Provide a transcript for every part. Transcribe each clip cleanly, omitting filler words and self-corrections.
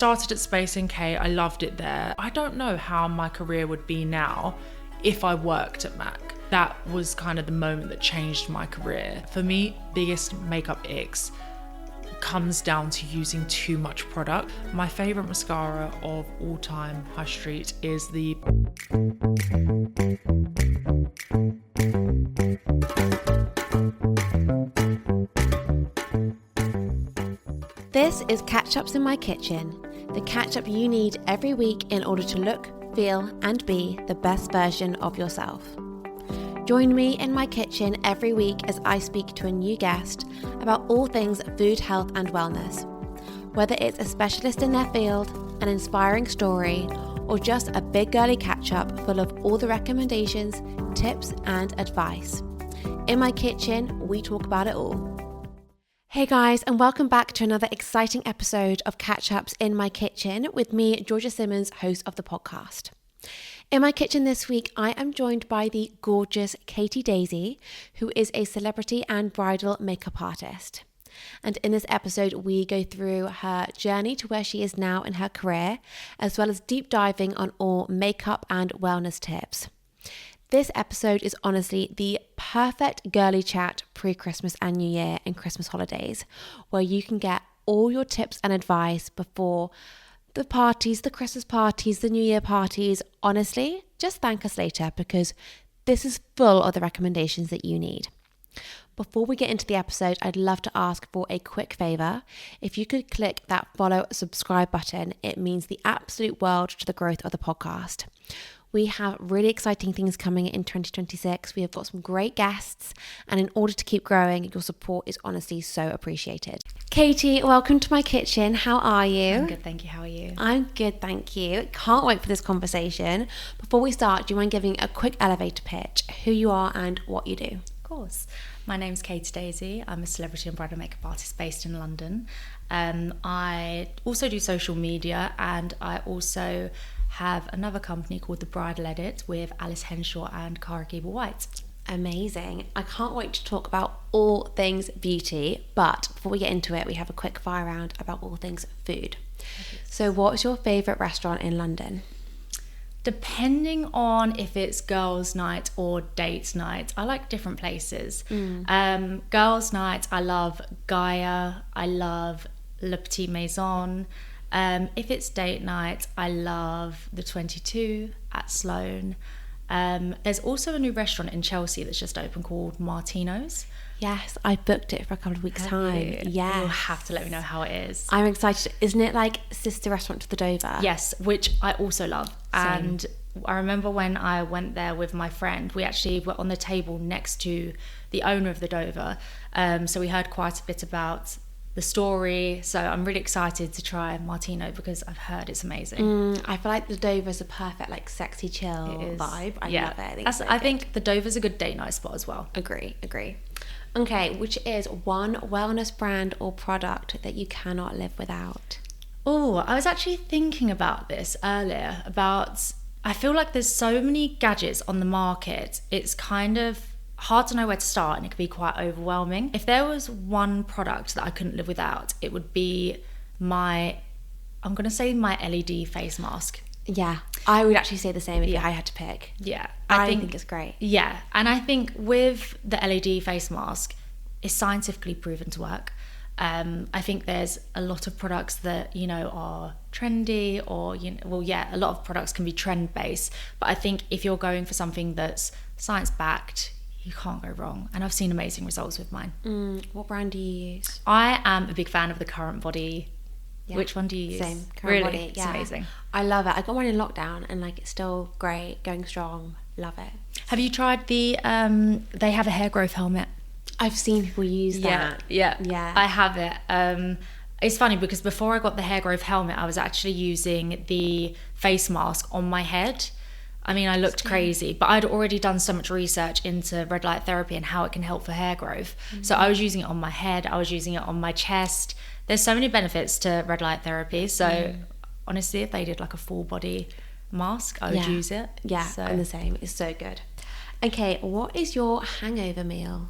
Started at Space NK, I loved it there. I don't know how my career would be now if I worked at MAC. That was kind of the moment that changed my career. For me, biggest makeup icks comes down to using too much product. My favourite mascara of all time, high street, is the This is Catch Ups in My Kitchen, the catch up you need every week in order to look, feel and be the best version of yourself. Join me in my kitchen every week as I speak to a new guest about all things food, health and wellness. Whether it's a specialist in their field, an inspiring story, or just a big girly catch up full of all the recommendations, tips and advice. In my kitchen, we talk about it all. Hey guys, and welcome back to another exciting episode of Catch Ups in My Kitchen with me, Georgia Simmons, host of the podcast. In my kitchen this week, I am joined by the gorgeous Katie Daisy, who is a celebrity and bridal makeup artist. And in this episode, we go through her journey to where she is now in her career, as well as deep diving on all makeup and wellness tips. This episode is honestly the perfect girly chat pre-Christmas and New Year and Christmas holidays, where you can get all your tips and advice before the parties, the Christmas parties, the New Year parties. Honestly, just thank us later because this is full of the recommendations that you need. Before we get into the episode, I'd love to ask for a quick favor. If you could click that follow, subscribe button, it means the absolute world to the growth of the podcast. We have really exciting things coming in 2026. We have got some great guests, and in order to keep growing, your support is honestly so appreciated. Katie, welcome to my kitchen. How are you? I'm good, thank you. How are you? I'm good, thank you. Can't wait for this conversation. Before we start, do you mind giving a quick elevator pitch, who you are and what you do? Of course. My name's Katie Daisy. I'm a celebrity and bridal makeup artist based in London. I also do social media, and I also have another company called The Bridal Edit with Alice Henshaw and Cara Gable-White. Amazing. I can't wait to talk about all things beauty, but before we get into it, we have a quick fire round about all things food. So what's your favourite restaurant in London? Depending on if it's girls' night or date night, I like different places. Girls' night, I love Gaia, I love Le Petit Maison. If it's date night, I love the 22 at Sloane. There's also a new restaurant in Chelsea that's just opened called Martino's. Yes, I booked it for a couple of weeks' time. Yeah, you'll have to let me know how it is. I'm excited. Isn't it like sister restaurant to the Dover? Yes, which I also love. Same. And I remember when I went there with my friend, we actually were on the table next to the owner of the Dover. So we heard quite a bit about the story. So I'm really excited to try Martino because I've heard it's amazing. I feel like the Dover's a perfect like sexy chill vibe. I love it. I think the Dover's a good date night spot as well. Agree. Okay, which is one wellness brand or product that you cannot live without? Oh, I was actually thinking about this earlier I feel like there's so many gadgets on the market. It's kind of hard to know where to start, and it can be quite overwhelming. If there was one product that I couldn't live without, it would be my LED face mask. Yeah, I would actually say the same if I had to pick. Yeah, I think it's great. Yeah, and I think with the LED face mask, it's scientifically proven to work. I think there's a lot of products that, are trendy or, a lot of products can be trend-based. But I think if you're going for something that's science-backed, you can't go wrong. And I've seen amazing results with mine. What brand do you use? I am a big fan of the Current Body. Yeah. Which one do you use? Same, Current Body. It's amazing. I love it. I got one in lockdown and it's still great, going strong. Love it. Have you tried they have a hair growth helmet? I've seen people use that. Yeah. I have it. It's funny because before I got the hair growth helmet, I was actually using the face mask on my head. I mean, I looked crazy, but I'd already done so much research into red light therapy and how it can help for hair growth. So I was using it on my head, I was using it on my chest. There's so many benefits to red light therapy. So honestly, if they did like a full body mask, I would use it. Yeah, I'm the same. It's so good. Okay, what is your hangover meal?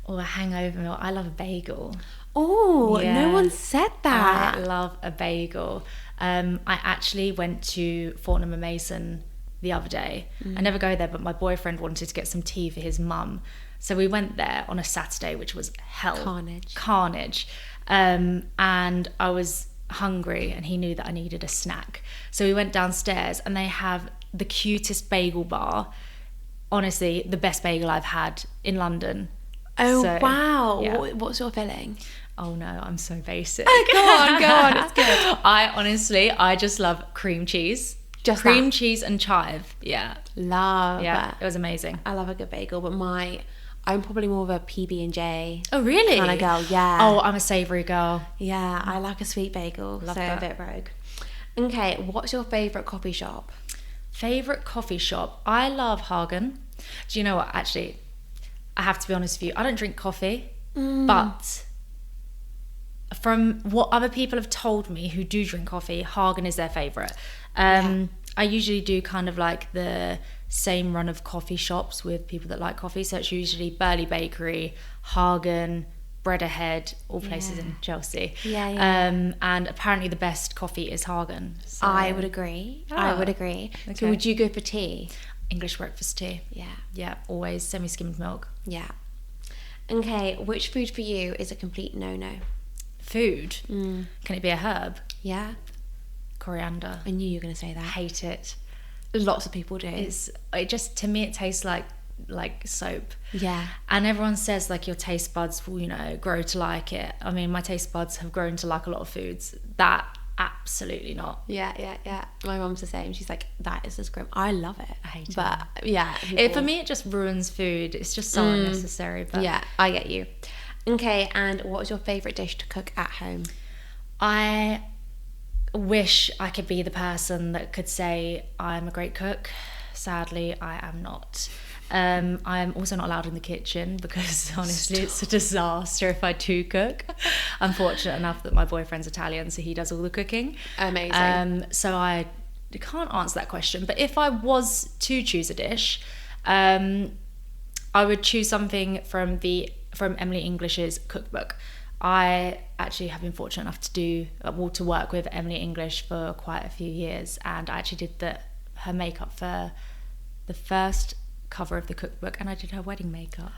Or a hangover meal? I love a bagel. Oh, Yeah. no one said that. I love a bagel. I actually went to Fortnum and Mason the other day. I never go there, but my boyfriend wanted to get some tea for his mum. So we went there on a Saturday, which was hell. Carnage. And I was hungry and he knew that I needed a snack. So we went downstairs and they have the cutest bagel bar. Honestly, the best bagel I've had in London. Oh, So, wow. yeah. What's your filling? Oh no, I'm so basic. Go on, it's good. I just love cream cheese. Just cream that? cheese and chive. Yeah. Love Yeah, that. it was amazing. I love a good bagel, but I'm probably more of a PB&J Oh really? kind of girl, yeah. Oh, I'm a savoury girl. Yeah, I like a sweet bagel, Love so that. a bit rogue. Okay, what's your favourite coffee shop? Favourite coffee shop? I love Hagen. Do you know what? Actually, I have to be honest with you. I don't drink coffee, but from what other people have told me who do drink coffee, Hagen is their favourite. I usually do kind of like the same run of coffee shops with people that like coffee. So it's usually Burley Bakery, Hagen, Bread Ahead, all places in Chelsea. Yeah. And apparently the best coffee is Hagen. So I would agree. I would agree. So okay. would you go for tea? English breakfast tea. Yeah. Yeah, always semi-skimmed milk. Yeah. Okay, which food for you is a complete no-no? Food. Can it be a herb? Yeah. Coriander. I knew you were going to say I that. hate it. Lots of people do. It just, to me, it tastes like soap. Yeah. And everyone says like your taste buds will, grow to like it. I mean, my taste buds have grown to like a lot of foods. That, absolutely not. Yeah. My mum's the same. She's like, that is just grim. I love it. I hate it. But yeah. For me, it just ruins food. It's just so unnecessary. But Yeah, I get you. Okay, and what's your favourite dish to cook at home? I wish I could be the person that could say I'm a great cook. Sadly, I am not. I'm also not allowed in the kitchen because honestly it's a disaster if I do cook. I'm fortunate enough that my boyfriend's Italian, so he does all the cooking. Amazing. So I can't answer that question, but if I was to choose a dish, I would choose something from Emily English's cookbook. I actually have been fortunate enough to work with Emily English for quite a few years, and I actually did her makeup for the first cover of the cookbook, and I did her wedding makeup.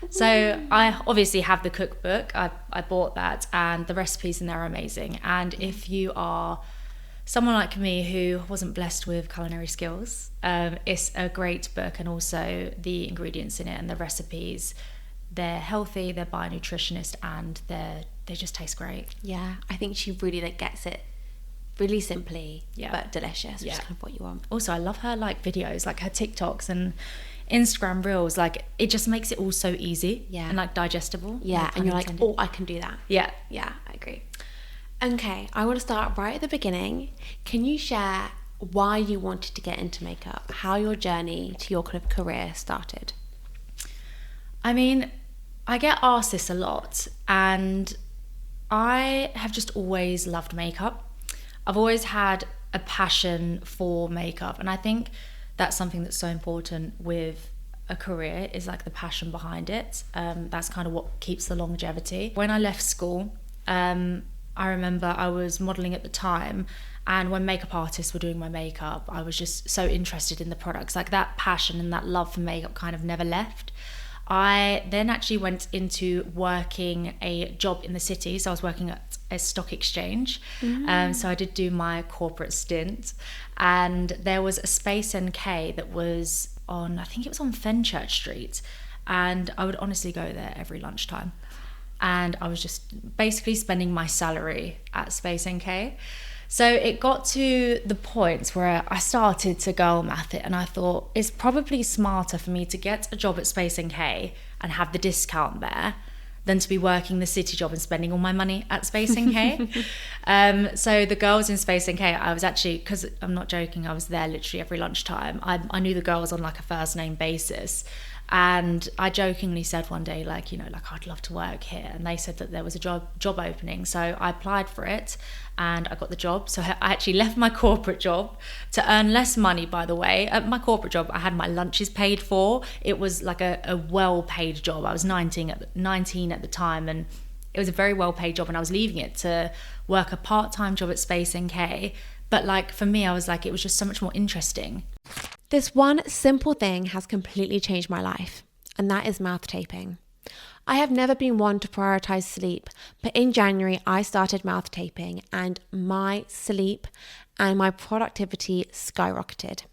So I obviously have the cookbook. I bought that, and the recipes in there are amazing. And if you are someone like me who wasn't blessed with culinary skills, it's a great book, and also the ingredients in it and the recipes, they're healthy, they're by a nutritionist, and they just taste great. Yeah, I think she really gets it really simply, Yeah. but delicious, which Yeah. is kind of what you want. Also, I love her videos, like her TikToks and Instagram reels. Like, it just makes it all so easy, Yeah. and digestible. Yeah, No and pun you're like, intended. oh, I can do that. Yeah. Yeah, I agree. Okay, I want to start right at the beginning. Can you share why you wanted to get into makeup, how your journey to your kind of career started? I mean, I get asked this a lot, and I have just always loved makeup. I've always had a passion for makeup, and I think that's something that's so important with a career, is like the passion behind it. That's kind of what keeps the longevity. When I left school, I remember I was modelling at the time, and when makeup artists were doing my makeup, I was just so interested in the products. Like, that passion and that love for makeup kind of never left. I then actually went into working a job in the city. So I was working at a stock exchange. So I did do my corporate stint, and there was a Space NK that was on, I think it was on Fenchurch Street, and I would honestly go there every lunchtime, and I was just basically spending my salary at Space NK. So it got to the point where I started to girl math it, and I thought it's probably smarter for me to get a job at Space NK and have the discount there than to be working the city job and spending all my money at Space NK. So the girls in Space NK, I was actually, because I'm not joking, I was there literally every lunchtime. I knew the girls on like a first name basis. And I jokingly said one day, like, I'd love to work here. And they said that there was a job opening. So I applied for it and I got the job. So I actually left my corporate job to earn less money, by the way. At my corporate job, I had my lunches paid for. It was like a well-paid job. I was 19 at the time, and it was a very well paid job, and I was leaving it to work a part-time job at Space NK. But like for me, I was like, it was just so much more interesting. This one simple thing has completely changed my life, and that is mouth taping. I have never been one to prioritize sleep, but in January I started mouth taping and my sleep and my productivity skyrocketed.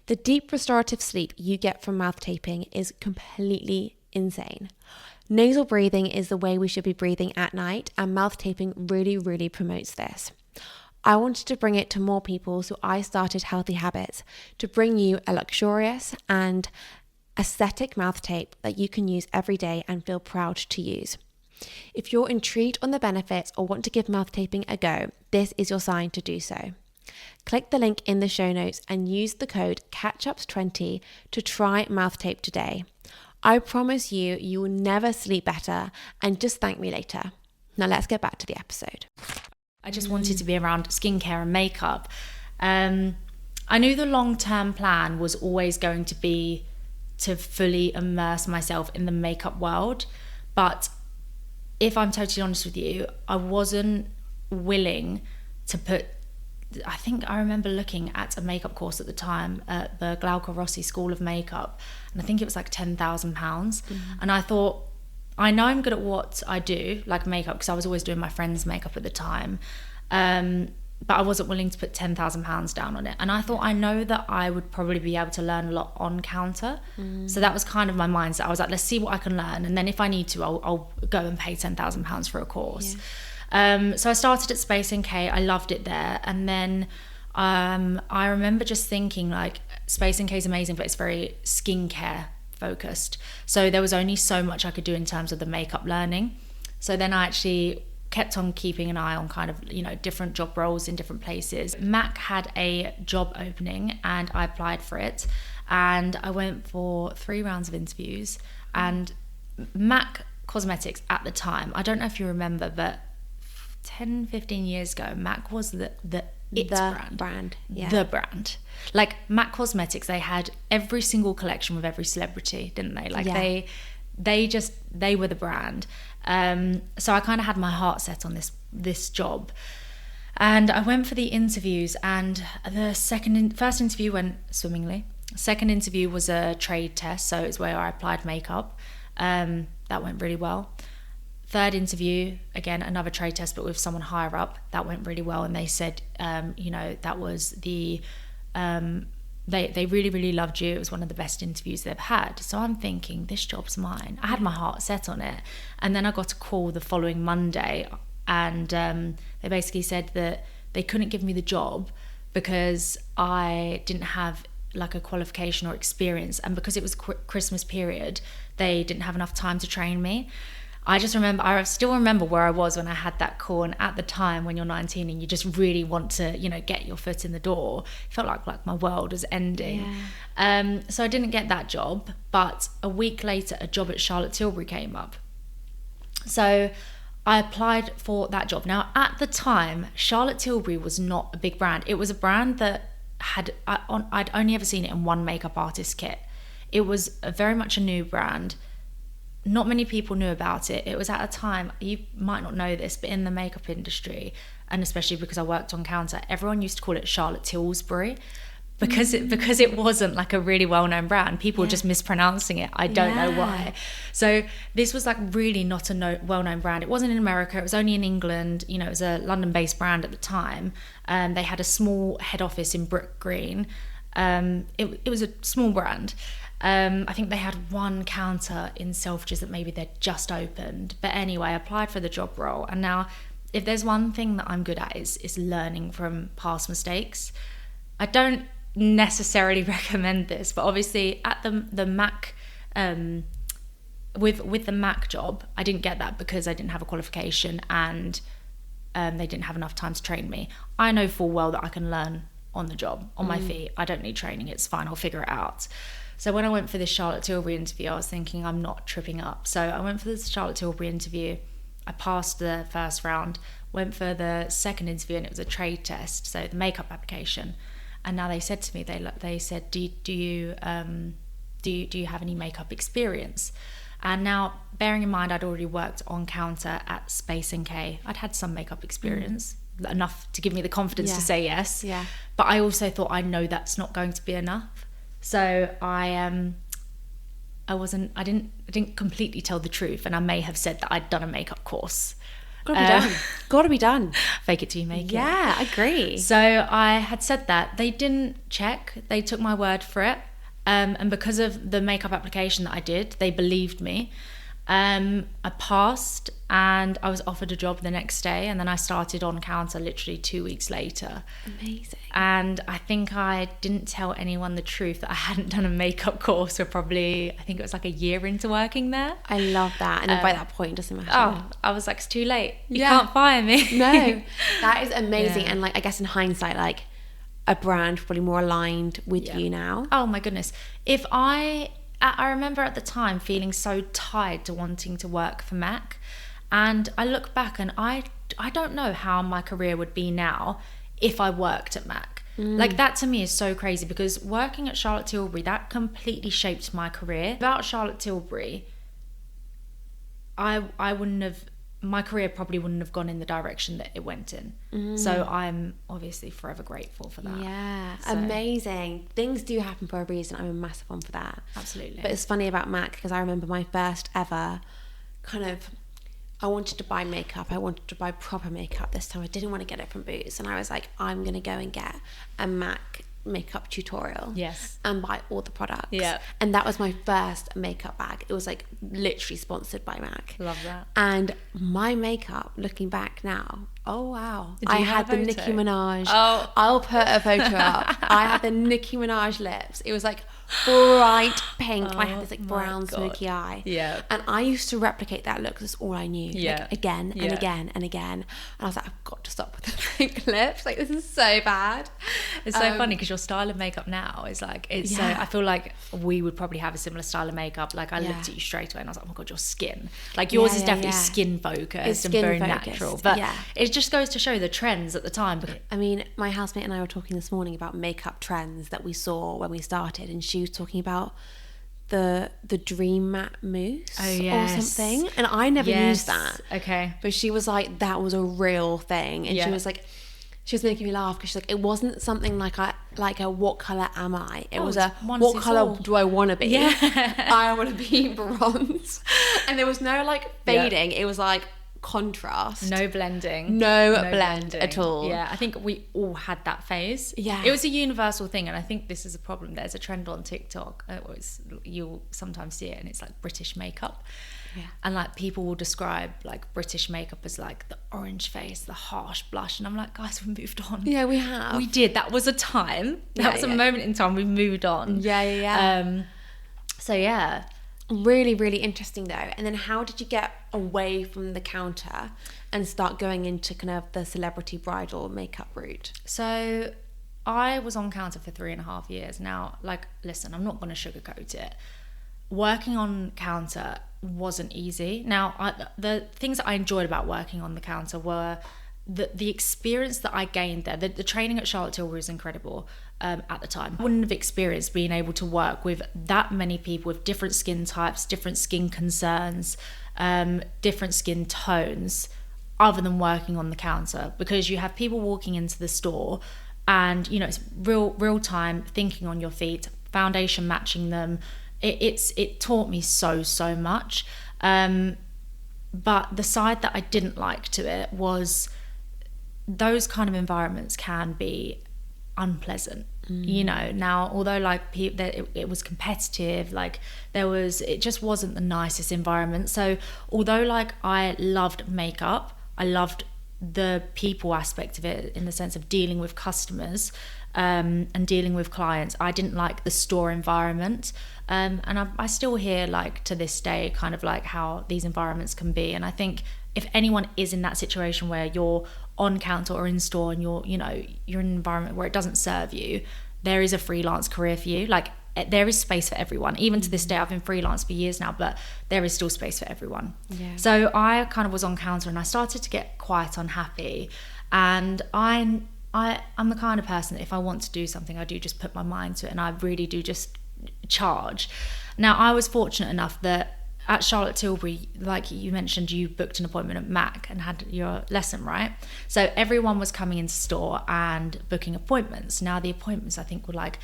The deep restorative sleep you get from mouth taping is completely insane. Nasal breathing is the way we should be breathing at night, and mouth taping really, really promotes this. I wanted to bring it to more people, so I started Healthy Habits to bring you a luxurious and aesthetic mouth tape that you can use every day and feel proud to use. If you're intrigued on the benefits or want to give mouth taping a go, this is your sign to do so. Click the link in the show notes and use the code CATCHUPS20 to try mouth tape today. I promise you will never sleep better, and just thank me later. Now let's get back to the episode. I just wanted to be around skincare and makeup. I knew the long-term plan was always going to be to fully immerse myself in the makeup world. But if I'm totally honest with you, I wasn't willing to put, I think I remember looking at a makeup course at the time at the Glauco Rossi School of Makeup, and I think it was like £10,000. And I thought, I know I'm good at what I do, like makeup, because I was always doing my friend's makeup at the time. But I wasn't willing to put £10,000 down on it. And I thought, I know that I would probably be able to learn a lot on counter. So that was kind of my mindset. I was like, let's see what I can learn. And then if I need to, I'll go and pay £10,000 for a course. Yeah. So I started at Space NK. I loved it there. And then I remember just thinking like, Space NK is amazing, but it's very skincare focused. So there was only so much I could do in terms of the makeup learning. So then I actually kept on keeping an eye on kind of, different job roles in different places. MAC had a job opening and I applied for it, and I went for 3 rounds of interviews. And MAC Cosmetics at the time, I don't know if you remember, but 10-15 years ago, MAC was the brand. Yeah. The brand. Like MAC Cosmetics, they had every single collection with every celebrity, didn't they? Like they were the brand. So I kind of had my heart set on this job, and I went for the interviews, and the first interview went swimmingly. Second interview was a trade test, so it's where I applied makeup. That went really well. Third interview, again another trade test, but with someone higher up. That went really well, and they said that was the they really, really loved you. It was one of the best interviews they've had. So I'm thinking, this job's mine. I had my heart set on it. And then I got a call the following Monday, and they basically said that they couldn't give me the job because I didn't have like a qualification or experience, and because it was Christmas period, they didn't have enough time to train me. I still remember where I was when I had that call, and at the time when you're 19 and you just really want to, get your foot in the door, it felt like my world was ending. Yeah. So I didn't get that job, but a week later, a job at Charlotte Tilbury came up. So I applied for that job. Now, at the time, Charlotte Tilbury was not a big brand. It was a brand that I'd only ever seen it in one makeup artist kit. It was very much a new brand. Not many people knew about it. It was at a time, you might not know this, but in the makeup industry, and especially because I worked on counter, everyone used to call it Charlotte Tilbury because it wasn't like a really well-known brand. People were just mispronouncing it. I don't know why. So this was like really not a well-known brand. It wasn't in America. It was only in England. It was a London-based brand at the time. They had a small head office in Brook Green. It was a small brand. I think they had one counter in Selfridges that maybe they'd just opened. But anyway, I applied for the job role. And now, if there's one thing that I'm good at is learning from past mistakes. I don't necessarily recommend this, but obviously at the MAC, with the MAC job, I didn't get that because I didn't have a qualification, and they didn't have enough time to train me. I know full well that I can learn on the job, on my feet. I don't need training. It's fine. I'll figure it out. So when I went for this Charlotte Tilbury interview, I was thinking, I'm not tripping up. So I went for this Charlotte Tilbury interview. I passed the first round, went for the second interview, and it was a trade test, so the makeup application. And now they said to me, they said, do you have any makeup experience? And now, bearing in mind, I'd already worked on counter at Space NK. I'd had some makeup experience, enough to give me the confidence to say yes. Yeah. But I also thought, I know that's not going to be enough. So I didn't completely tell the truth, and I may have said that I'd done a makeup course. Gotta be done. Fake it till you make it. Yeah, I agree. So I had said that. They didn't check. They took my word for it. And because of the makeup application that I did, they believed me. I passed, and I was offered a job the next day, and then I started on counter literally 2 weeks later. Amazing. And I think I didn't tell anyone the truth that I hadn't done a makeup course for probably, I think it was like a year into working there. I love that. And then by that point, it doesn't matter. Oh, I was like, it's too late. You can't fire me. No, that is amazing. Yeah. And like, I guess in hindsight, like a brand probably more aligned with you now. Oh my goodness. I remember at the time feeling so tied to wanting to work for MAC, and I look back and I don't know how my career would be now if I worked at MAC. Like, that to me is so crazy, because working at Charlotte Tilbury, that completely shaped my career. Without Charlotte Tilbury, my career probably wouldn't have gone in the direction that it went in. So I'm obviously forever grateful for that. Yeah, amazing. Things do happen for a reason. I'm a massive one for that. Absolutely. But it's funny about MAC, because I remember my first ever I wanted to buy makeup. I wanted to buy proper makeup this time. I didn't want to get it from Boots. And I was like, I'm going to go and get a MAC makeup tutorial. Yes. And buy all the products. Yeah. And that was my first makeup bag. It was like literally sponsored by MAC. Love that. And my makeup, looking back now, oh wow. Do you I have had a the photo? Nicki Minaj. Oh. I'll put a photo up. I had the Nicki Minaj lips. It was like bright pink. I had this like brown smoky eye. Yeah. And I used to replicate that look, because that's all I knew. Yeah. Like, again and Yeah. again and again. And I was like, I've got to stop with the pink lips. Like, this is so bad. It's so funny, because your style of makeup now is like, it's so, I feel like we would probably have a similar style of makeup. Like, I looked at you straight away and I was like, oh my God, your skin. Like, yours is definitely skin focused and very natural. But it just goes to show the trends at the time. I mean, my housemate and I were talking this morning about makeup trends that we saw when we started, and she was talking about the Dream Matte Mousse or something, and I never used that. Okay. But she was like, that was a real thing, and she was like, she was making me laugh, because she's like, it wasn't something like a what color am I? It was a what color do I want to be? Yeah. I want to be bronze, and there was no like fading. It was like contrast, no blending, no blend at all. Yeah, I think we all had that phase. Yeah, it was a universal thing, and I think this is a problem. There's a trend on TikTok, you'll sometimes see it, and it's like British makeup. Yeah. And like, people will describe like British makeup as like the orange face, the harsh blush, and I'm like, guys, we moved on. Yeah, we have. We did. That was a time. That was a moment in time. We moved on. Yeah. So yeah. Really, really interesting though. And then how did you get away from the counter and start going into kind of the celebrity bridal makeup route? So I was on counter for 3.5 years. Now, like, listen, I'm not going to sugarcoat it. Working on counter wasn't easy. Now, the things that I enjoyed about working on the counter were the experience that I gained there. The training at Charlotte Tilbury was incredible at the time. I wouldn't have experienced being able to work with that many people with different skin types, different skin concerns, different skin tones, other than working on the counter, because you have people walking into the store and, you know, it's real time thinking on your feet, foundation matching them. It taught me so much. But the side that I didn't like to it was those kind of environments can be unpleasant. You know, now, although like it was competitive, like it just wasn't the nicest environment. So although like I loved makeup, I loved the people aspect of it in the sense of dealing with customers and dealing with clients, I didn't like the store environment. And I still hear like to this day kind of like how these environments can be. And I think if anyone is in that situation where you're on counter or in store and you're in an environment where it doesn't serve you, there is a freelance career for you. Like, there is space for everyone. Even to this day, I've been freelance for years now, but there is still space for everyone. Yeah. So I kind of was on counter and I started to get quite unhappy. And I'm the kind of person that if I want to do something, I do just put my mind to it, and I really do just charge. Now, I was fortunate enough that at Charlotte Tilbury, like you mentioned, you booked an appointment at Mac and had your lesson, right? So everyone was coming into store and booking appointments. Now the appointments, I think, were like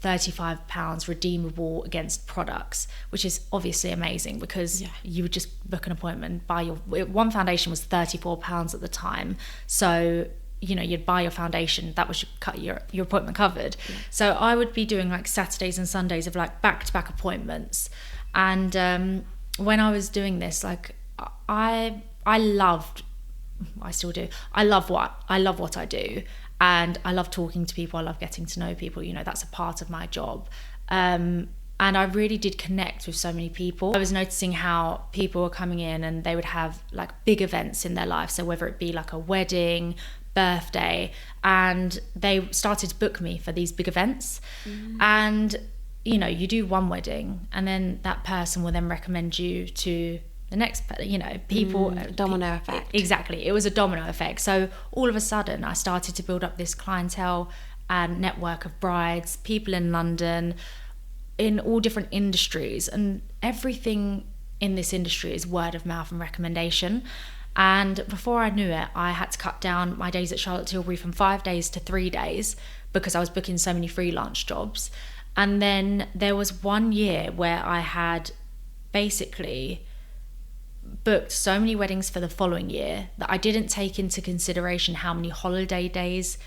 £35 redeemable against products, which is obviously amazing because you would just book an appointment, buy your one foundation was £34 at the time, so you'd buy your foundation, that was your appointment covered. So I would be doing like Saturdays and Sundays of like back-to-back appointments, and when I was doing this, like I still do, I love what I do. And I love talking to people. I love getting to know people. That's a part of my job. And I really did connect with so many people. I was noticing how people were coming in and they would have like big events in their life. So whether it be like a wedding, birthday, and they started to book me for these big events. And, you do one wedding and then that person will then recommend you to the next, people. Domino effect. Exactly. It was a domino effect. So all of a sudden I started to build up this clientele and network of brides, people in London, in all different industries. And everything in this industry is word of mouth and recommendation. And before I knew it, I had to cut down my days at Charlotte Tilbury from 5 days to 3 days because I was booking so many freelance jobs. And then there was 1 year where I had basically booked so many weddings for the following year that I didn't take into consideration how many holiday days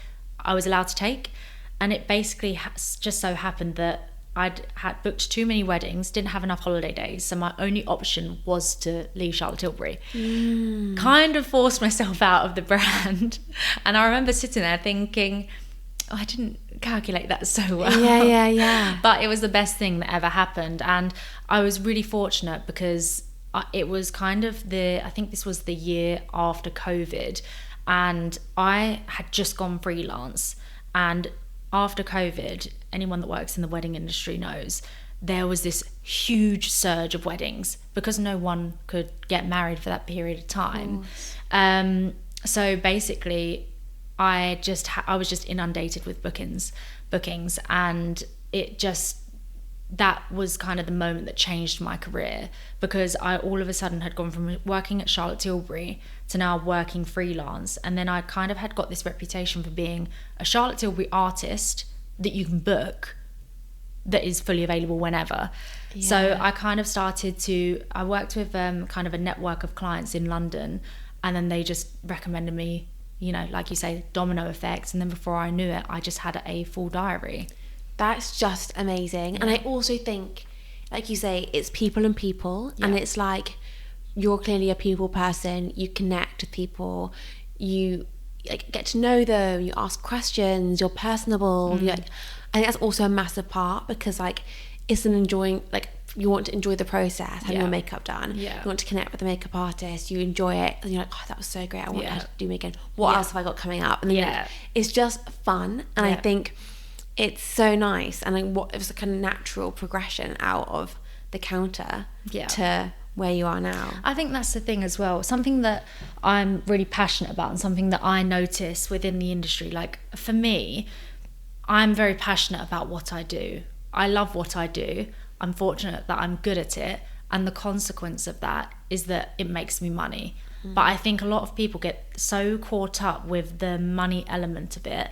I was allowed to take. And it basically just so happened that I'd had booked too many weddings, didn't have enough holiday days, so my only option was to leave Charlotte Tilbury. Kind of forced myself out of the brand. And I remember sitting there thinking, I didn't calculate that so well. Yeah. But it was the best thing that ever happened. And I was really fortunate because it was kind of I think this was the year after COVID, and I had just gone freelance. And after COVID, anyone that works in the wedding industry knows there was this huge surge of weddings because no one could get married for that period of time. So basically I was just inundated with bookings, and that was kind of the moment that changed my career, because I all of a sudden had gone from working at Charlotte Tilbury to now working freelance. And then I kind of had got this reputation for being a Charlotte Tilbury artist that you can book, that is fully available whenever. So I kind of I worked with kind of a network of clients in London, and then they just recommended me, like you say, domino effects. And then before I knew it, I just had a full diary. That's just amazing. And I also think, like you say, it's people and people. And it's like, you're clearly a people person. You connect with people. You get to know them. You ask questions. You're personable. I think that's also a massive part, because it's an enjoying, you want to enjoy the process, having your makeup done. You want to connect with the makeup artist. You enjoy it. And you're like, oh, that was so great. I want her to do me again. What else have I got coming up? And then it's just fun. And I think it's so nice, and it was a kind of natural progression out of the counter to where you are now. I think that's the thing as well. Something that I'm really passionate about, and something that I notice within the industry. Like for me, I'm very passionate about what I do. I love what I do. I'm fortunate that I'm good at it, and the consequence of that is that it makes me money. But I think a lot of people get so caught up with the money element of it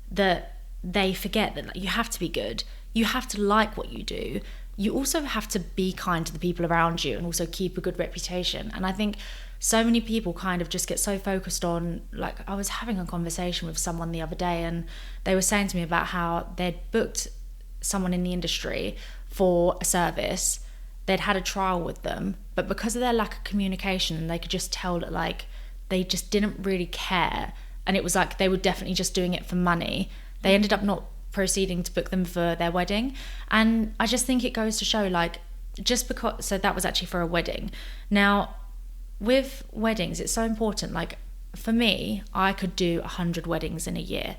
that they forget that you have to be good, you have to like what you do, you also have to be kind to the people around you, and also keep a good reputation. And I think so many people kind of just get so focused on, I was having a conversation with someone the other day, and they were saying to me about how they'd booked someone in the industry for a service, they'd had a trial with them, but because of their lack of communication, they could just tell that they just didn't really care, and it was like they were definitely just doing it for money. They ended up not proceeding to book them for their wedding. And I just think it goes to show, just because, so that was actually for a wedding. Now, with weddings, it's so important. For me, I could do 100 weddings in a year.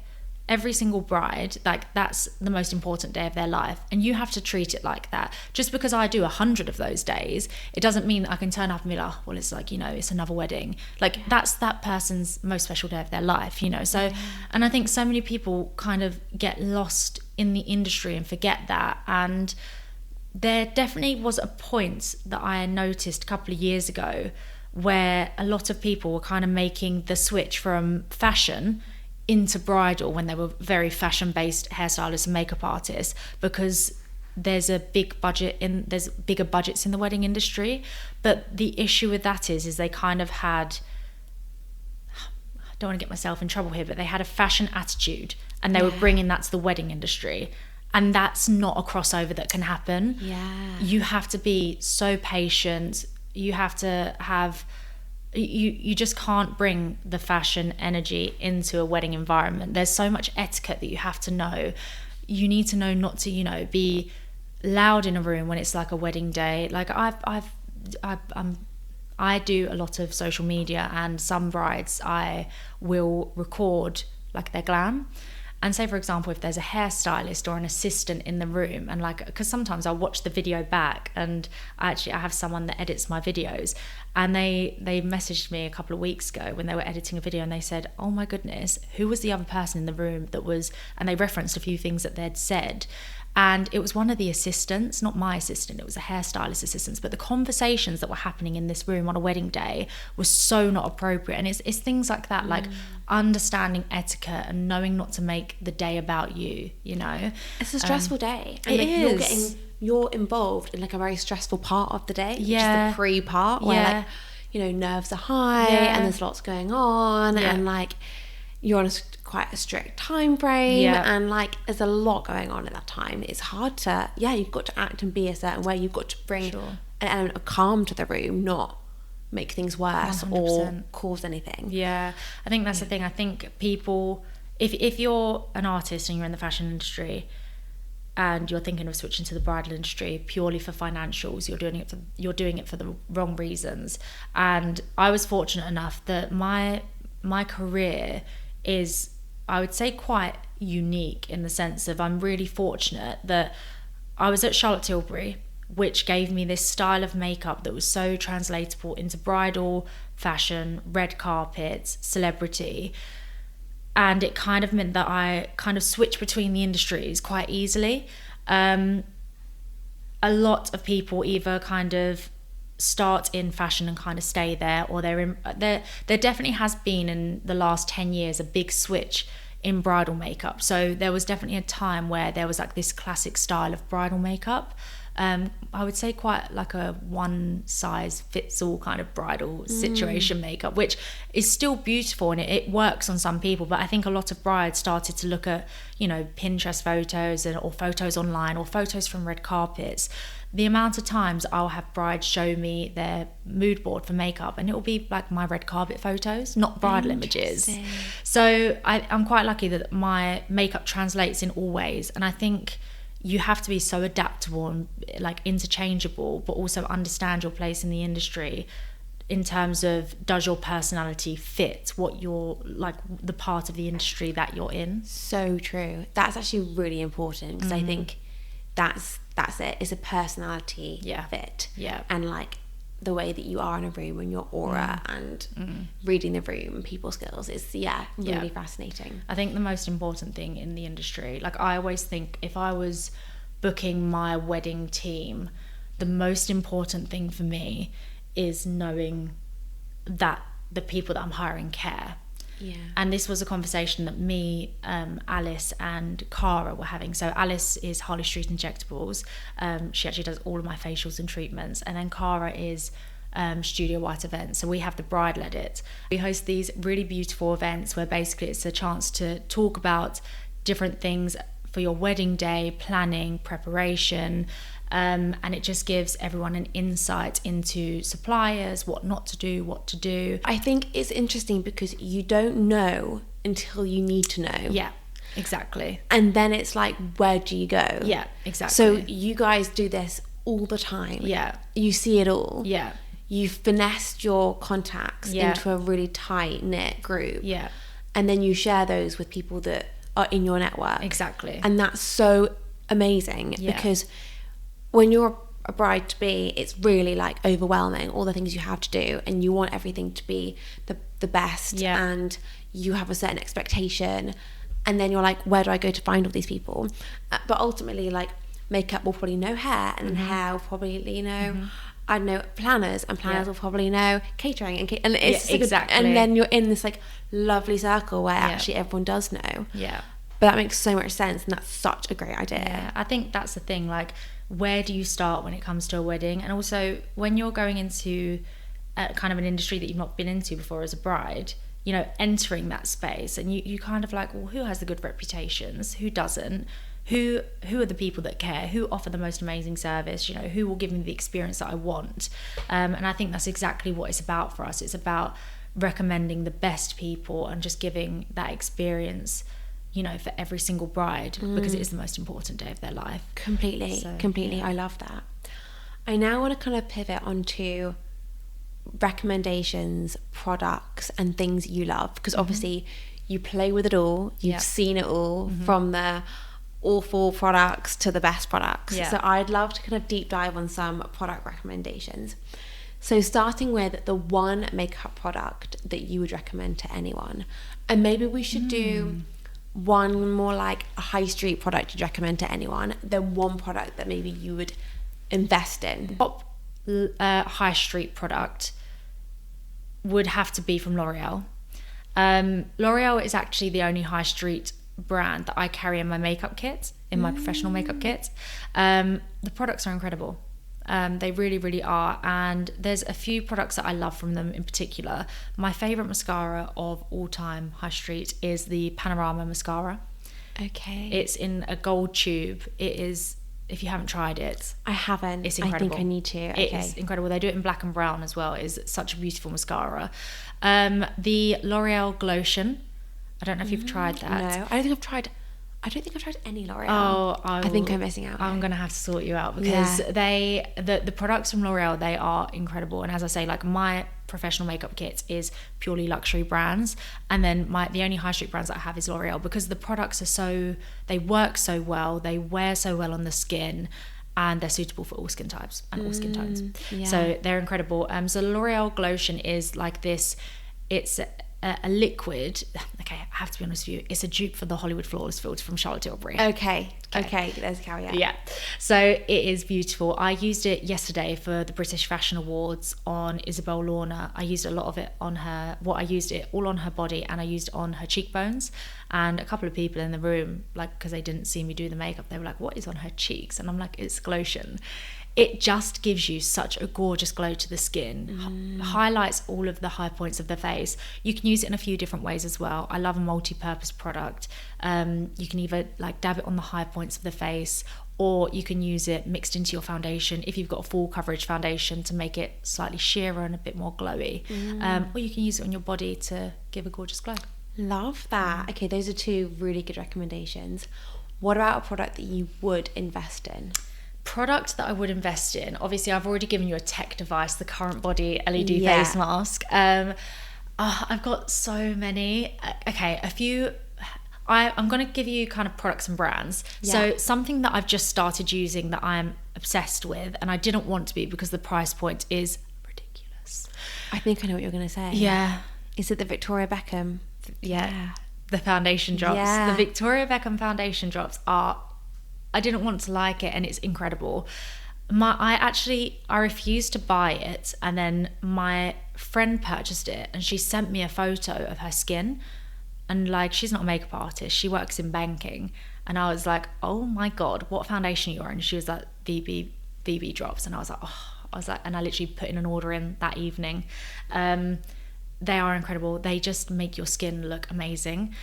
Every single bride, that's the most important day of their life. And you have to treat it like that. Just because I do 100 of those days, it doesn't mean that I can turn up and be like, oh, well, it's it's another wedding. That's that person's most special day of their life, So, and I think so many people kind of get lost in the industry and forget that. And there definitely was a point that I noticed a couple of years ago where a lot of people were kind of making the switch from fashion into bridal when they were very fashion-based hairstylists and makeup artists, because there's bigger budgets in the wedding industry. But the issue with that is they kind of had, I don't want to get myself in trouble here, but they had a fashion attitude, and they were bringing that to the wedding industry. And that's not a crossover that can happen. Yeah. You have to be so patient. You have to have, you just can't bring the fashion energy into a wedding environment. There's so much etiquette that you have to know. You need to know not to, be loud in a room when it's like a wedding day. Like I do a lot of social media, and some brides I will record like their glam. And say, for example, if there's a hairstylist or an assistant in the room, and like, because sometimes I'll watch the video back, and I have someone that edits my videos, and they messaged me a couple of weeks ago when they were editing a video, and they said, oh my goodness, who was the other person in the room that was, and they referenced a few things that they'd said. And it was one of the assistants, not my assistant, it was a hairstylist assistant. But the conversations that were happening in this room on a wedding day was so not appropriate. And it's things like that, like understanding etiquette and knowing not to make the day about you, It's a stressful day. And it is. You're involved in like a very stressful part of the day, which is Yeah. the pre-part where nerves are high and there's lots going on and like you're on quite a strict time frame and like there's a lot going on at that time. It's hard to you've got to act and be a certain way. You've got to bring an element of calm to the room, not make things worse 100%. or cause anything. I think that's the thing. I think people, if you're an artist and you're in the fashion industry and you're thinking of switching to the bridal industry purely for financials, you're doing it for the wrong reasons. And I was fortunate enough that my career is, I would say, quite unique in the sense of I'm really fortunate that I was at Charlotte Tilbury, which gave me this style of makeup that was so translatable into bridal, fashion, red carpets, celebrity. And it kind of meant that I kind of switched between the industries quite easily. A lot of people either kind of start in fashion and kind of stay there, or there definitely has been in the last 10 years a big switch in bridal makeup. So there was definitely a time where there was like this classic style of bridal makeup. I would say quite like a one size fits all kind of bridal situation makeup, which is still beautiful and it works on some people. But I think a lot of brides started to look at, Pinterest photos or photos online or photos from red carpets. The amount of times I'll have brides show me their mood board for makeup and it will be like my red carpet photos, not bridal images. So I'm quite lucky that my makeup translates in all ways. And I think you have to be so adaptable and like interchangeable, but also understand your place in the industry in terms of, does your personality fit what you're like, the part of the industry that you're in? So true. That's actually really important because I think that's it. It's a personality fit. Yeah. And like the way that you are in a room and your aura and reading the room, people skills is really fascinating. I think the most important thing in the industry, like I always think if I was booking my wedding team, the most important thing for me is knowing that the people that I'm hiring care. Yeah. And this was a conversation that me, Alice and Cara were having. So Alice is Harley Street Injectables. She actually does all of my facials and treatments. And then Cara is Studio White Events. So we have the bridal edit. We host these really beautiful events where basically it's a chance to talk about different things for your wedding day, planning, preparation. And it just gives everyone an insight into suppliers, what not to do, what to do. I think it's interesting because you don't know until you need to know. Yeah, exactly. And then it's like, where do you go? Yeah, exactly. So you guys do this all the time. Yeah. You see it all. Yeah. You've finessed your contacts into a really tight-knit group. Yeah. And then you share those with people that are in your network. Exactly. And that's so amazing because when you're a bride-to-be, it's really like overwhelming, all the things you have to do, and you want everything to be the best, and you have a certain expectation, and then you're like, where do I go to find all these people? But ultimately, like, makeup will probably know hair, and hair will probably know, I don't know, planners, and planners will probably know catering, and it's just exactly. and then you're in this like lovely circle where actually everyone does know. Yeah. But that makes so much sense, and that's such a great idea. Yeah, I think that's the thing, like, where do you start when it comes to a wedding? And also, when you're going into kind of an industry that you've not been into before as a bride, you know, entering that space, and you kind of like, well, who has the good reputations? Who doesn't? Who are the people that care? Who offer the most amazing service? You know, who will give me the experience that I want? And I think that's exactly what it's about for us. It's about recommending the best people and just giving that experience, you know, for every single bride, because it is the most important day of their life. Completely. I love that. I now want to kind of pivot onto recommendations, products, and things you love, because obviously you play with it all. You've seen it all, from the awful products to the best products. So I'd love to kind of deep dive on some product recommendations. So starting with the one makeup product that you would recommend to anyone, and maybe we should do one more like a high street product you'd recommend to anyone, then one product that maybe you would invest in. High street product would have to be from L'Oreal. L'Oreal is actually the only high street brand that I carry in my makeup kit, in my professional makeup kit. The products are incredible. They really, really are. And there's a few products that I love from them in particular. My favourite mascara of all time, high street, is the Panorama mascara. Okay. It's in a gold tube. It is, if you haven't tried it, I haven't. It's incredible. I think I need to. Okay. It's incredible. They do it in black and brown as well. It's such a beautiful mascara. The L'Oreal Glotion. I don't know if you've tried that. No, I don't think I've tried any L'Oreal. Oh, I think I'm missing out. I'm gonna have to sort you out, because the products from L'Oreal, they are incredible. And as I say, like, my professional makeup kit is purely luxury brands, and then the only high street brands that I have is L'Oreal, because the products they work so well, they wear so well on the skin, and they're suitable for all skin types and all skin tones. So they're incredible. So L'Oreal Glotion is like this. It's a liquid. Okay, I have to be honest with you, it's a dupe for the Hollywood Flawless filter from Charlotte Tilbury. Okay, there's a caveat. Yeah, so it is beautiful. I used it yesterday for the British Fashion Awards on Isabel Lorna. I used a lot of it on her, I used it all on her body, and I used it on her cheekbones. And a couple of people in the room, like, because they didn't see me do the makeup, they were like, what is on her cheeks? And I'm like, it's Glotion. It just gives you such a gorgeous glow to the skin, highlights all of the high points of the face. You can use it in a few different ways as well. I love a multi-purpose product. You can either like dab it on the high points of the face, or you can use it mixed into your foundation if you've got a full coverage foundation to make it slightly sheerer and a bit more glowy. Or you can use it on your body to give a gorgeous glow. Love that. Okay, those are two really good recommendations. What about a product that you would invest in? Product that I would invest in, obviously I've already given you a tech device, the Current Body LED face mask. I've got so many. Okay, a few. I'm going to give you kind of products and brands. So something that I've just started using that I'm obsessed with, and I didn't want to be because the price point is ridiculous. I think I know what you're going to say. Yeah. Is it the Victoria Beckham? Yeah. The foundation drops. Yeah. The Victoria Beckham foundation drops are, I didn't want to like it, and it's incredible. I refused to buy it, and then my friend purchased it, and she sent me a photo of her skin, and like, she's not a makeup artist, she works in banking, and I was like, oh my god, what foundation are you wearing? And she was like, VB drops, and I was like, and I literally put in an order in that evening. They are incredible. They just make your skin look amazing.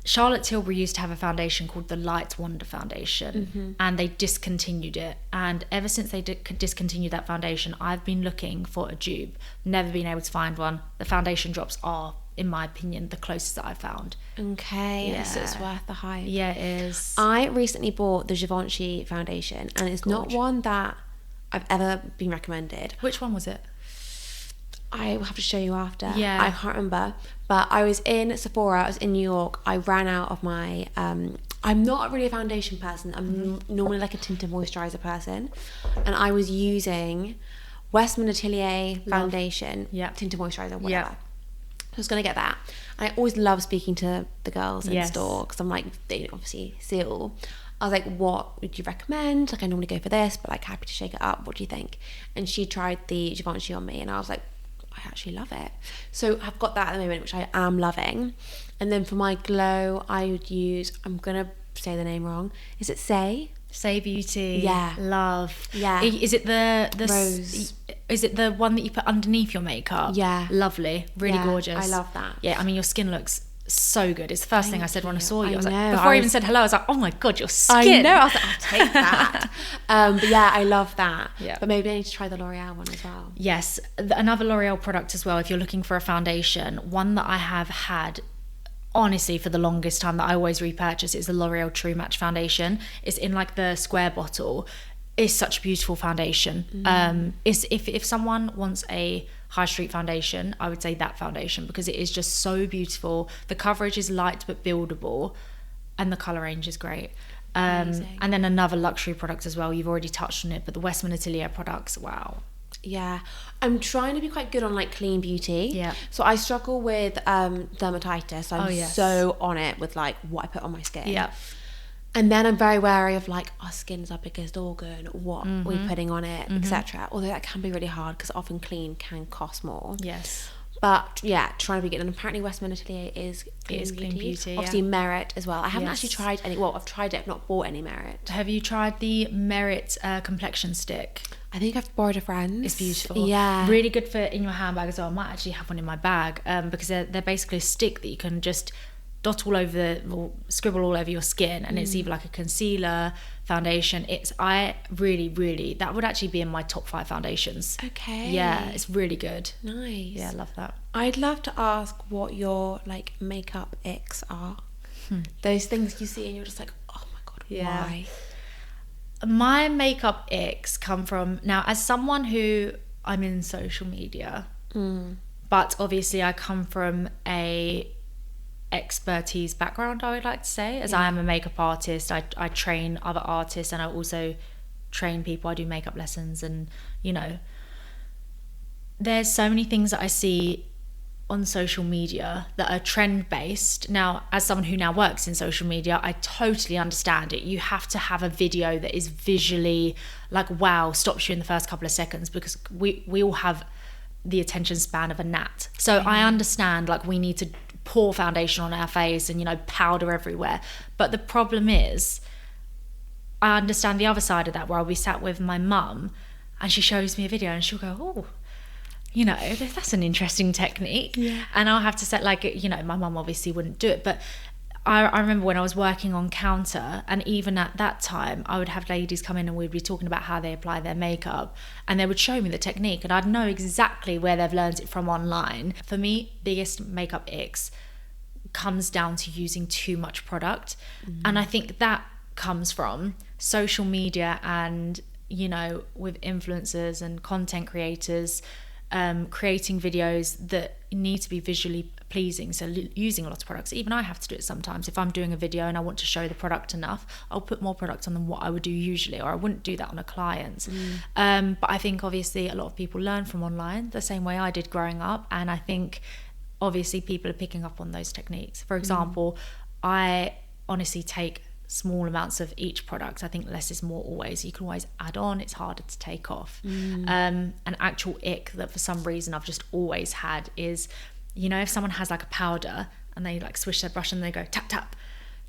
Charlotte Tilbury used to have a foundation called the Light Wonder Foundation, and they discontinued it. And ever since they discontinued that foundation, I've been looking for a dupe, never been able to find one. The foundation drops are, in my opinion, the closest that I've found. Okay, so it's worth the hype. Yeah, it is. I recently bought the Givenchy foundation, and it's not one that I've ever been recommended. Which one was it? I will have to show you after. Yeah. I can't remember. But I was in Sephora, I was in New York. I ran out of my... I'm not really a foundation person. I'm normally like a tint and moisturiser person. And I was using Westman Atelier foundation. Yeah. Tint and moisturiser, whatever. I was going to get that. And I always love speaking to the girls in store because I'm like, they obviously see it all. I was like, what would you recommend? Like, I normally go for this, but like, happy to shake it up. What do you think? And she tried the Givenchy on me, and I was like, I actually love it. So I've got that at the moment, which I am loving. And then for my glow, I would use, I'm going to say the name wrong. Is it Say Beauty? Yeah. Love. Yeah. Is it the Rose? Is it the one that you put underneath your makeup? Yeah. Lovely. Really gorgeous. I love that. Yeah, I mean, your skin looks so good. It's the first thing I said when I saw you. I was like, before I even said hello, I was like, oh my God, your skin. I know. I was like, I'll take that. But yeah, I love that. Yeah. But maybe I need to try the L'Oreal one as well. Yes. Another L'Oreal product as well, if you're looking for a foundation, one that I have had honestly for the longest time that I always repurchase is the L'Oreal True Match foundation. It's in like the square bottle. It's such a beautiful foundation. It's if someone wants a high street foundation, I would say that foundation, because it is just so beautiful. The coverage is light but buildable, and the color range is great. And then another luxury product as well, you've already touched on it, but the Westman Atelier products, wow. Yeah, I'm trying to be quite good on like clean beauty. Yeah. So I struggle with dermatitis. So I'm so on it with like what I put on my skin. Yeah. And then I'm very wary of like, our skin's our biggest organ, what we're putting on it, etc. Although that can be really hard because often clean can cost more. Yes. But yeah, trying to be good. And apparently Westman Atelier is clean beauty. Obviously Merit as well. I haven't actually tried any. Well, I've tried it. I've not bought any Merit. Have you tried the Merit complexion stick? I think I've borrowed a friend's. It's beautiful. Yeah. Really good for in your handbag as well. I might actually have one in my bag because they're basically a stick that you can just dot all over or scribble all over your skin, and it's either like a concealer, foundation. I really that would actually be in my top 5 foundations. Okay. Yeah, it's really good. Nice. Yeah, I love that. I'd love to ask what your like makeup icks are. Those things you see and you're just like, oh my God, why? My makeup icks come from, now as someone who, I'm in social media, but obviously I come from a expertise background, I would like to say, as I am a makeup artist. I train other artists, and I also train people. I do makeup lessons, and you know, there's so many things that I see on social media that are trend based. Now, as someone who now works in social media, I totally understand it. You have to have a video that is visually like, wow, stops you in the first couple of seconds, because we all have the attention span of a gnat. So I understand, like, we need to pour foundation on our face and, you know, powder everywhere. But the problem is, I understand the other side of that, where I'll be sat with my mum and she shows me a video and she'll go, oh, you know, that's an interesting technique. Yeah. And I'll have to set, like, you know, my mum obviously wouldn't do it, but I remember when I was working on counter, and even at that time, I would have ladies come in and we'd be talking about how they apply their makeup, and they would show me the technique, and I'd know exactly where they've learned it from online. For me, biggest makeup icks comes down to using too much product. And I think that comes from social media and, you know, with influencers and content creators, creating videos that need to be visually pleasing, so using a lot of products. Even I have to do it sometimes. If I'm doing a video and I want to show the product enough, I'll put more product on than what I would do usually, or I wouldn't do that on a client. But I think obviously a lot of people learn from online the same way I did growing up, and I think obviously people are picking up on those techniques. For example, I honestly take small amounts of each product. I think less is more always. You can always add on, it's harder to take off. An actual ick that for some reason I've just always had is, you know, if someone has like a powder and they like swish their brush and they go tap tap.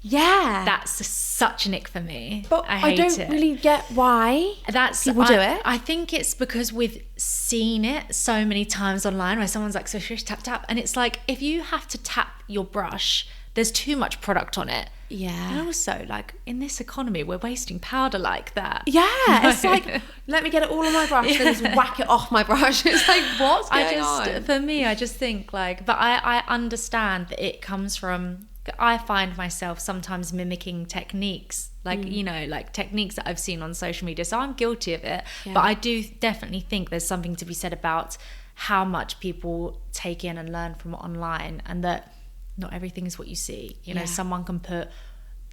Yeah. That's such an ick for me. But I don't really get why people do it. I think it's because we've seen it so many times online where someone's like swish swish tap tap, and it's like, if you have to tap your brush, there's too much product on it. Yeah. And also, like, in this economy, we're wasting powder like that. Yeah. It's like, let me get it all on my brush and just whack it off my brush. It's like, what's going on? For me, I just think, like, but I understand that it comes from, I find myself sometimes mimicking techniques, like, you know, like techniques that I've seen on social media. So I'm guilty of it. Yeah. But I do definitely think there's something to be said about how much people take in and learn from online, and that not everything is what you see. You know, someone can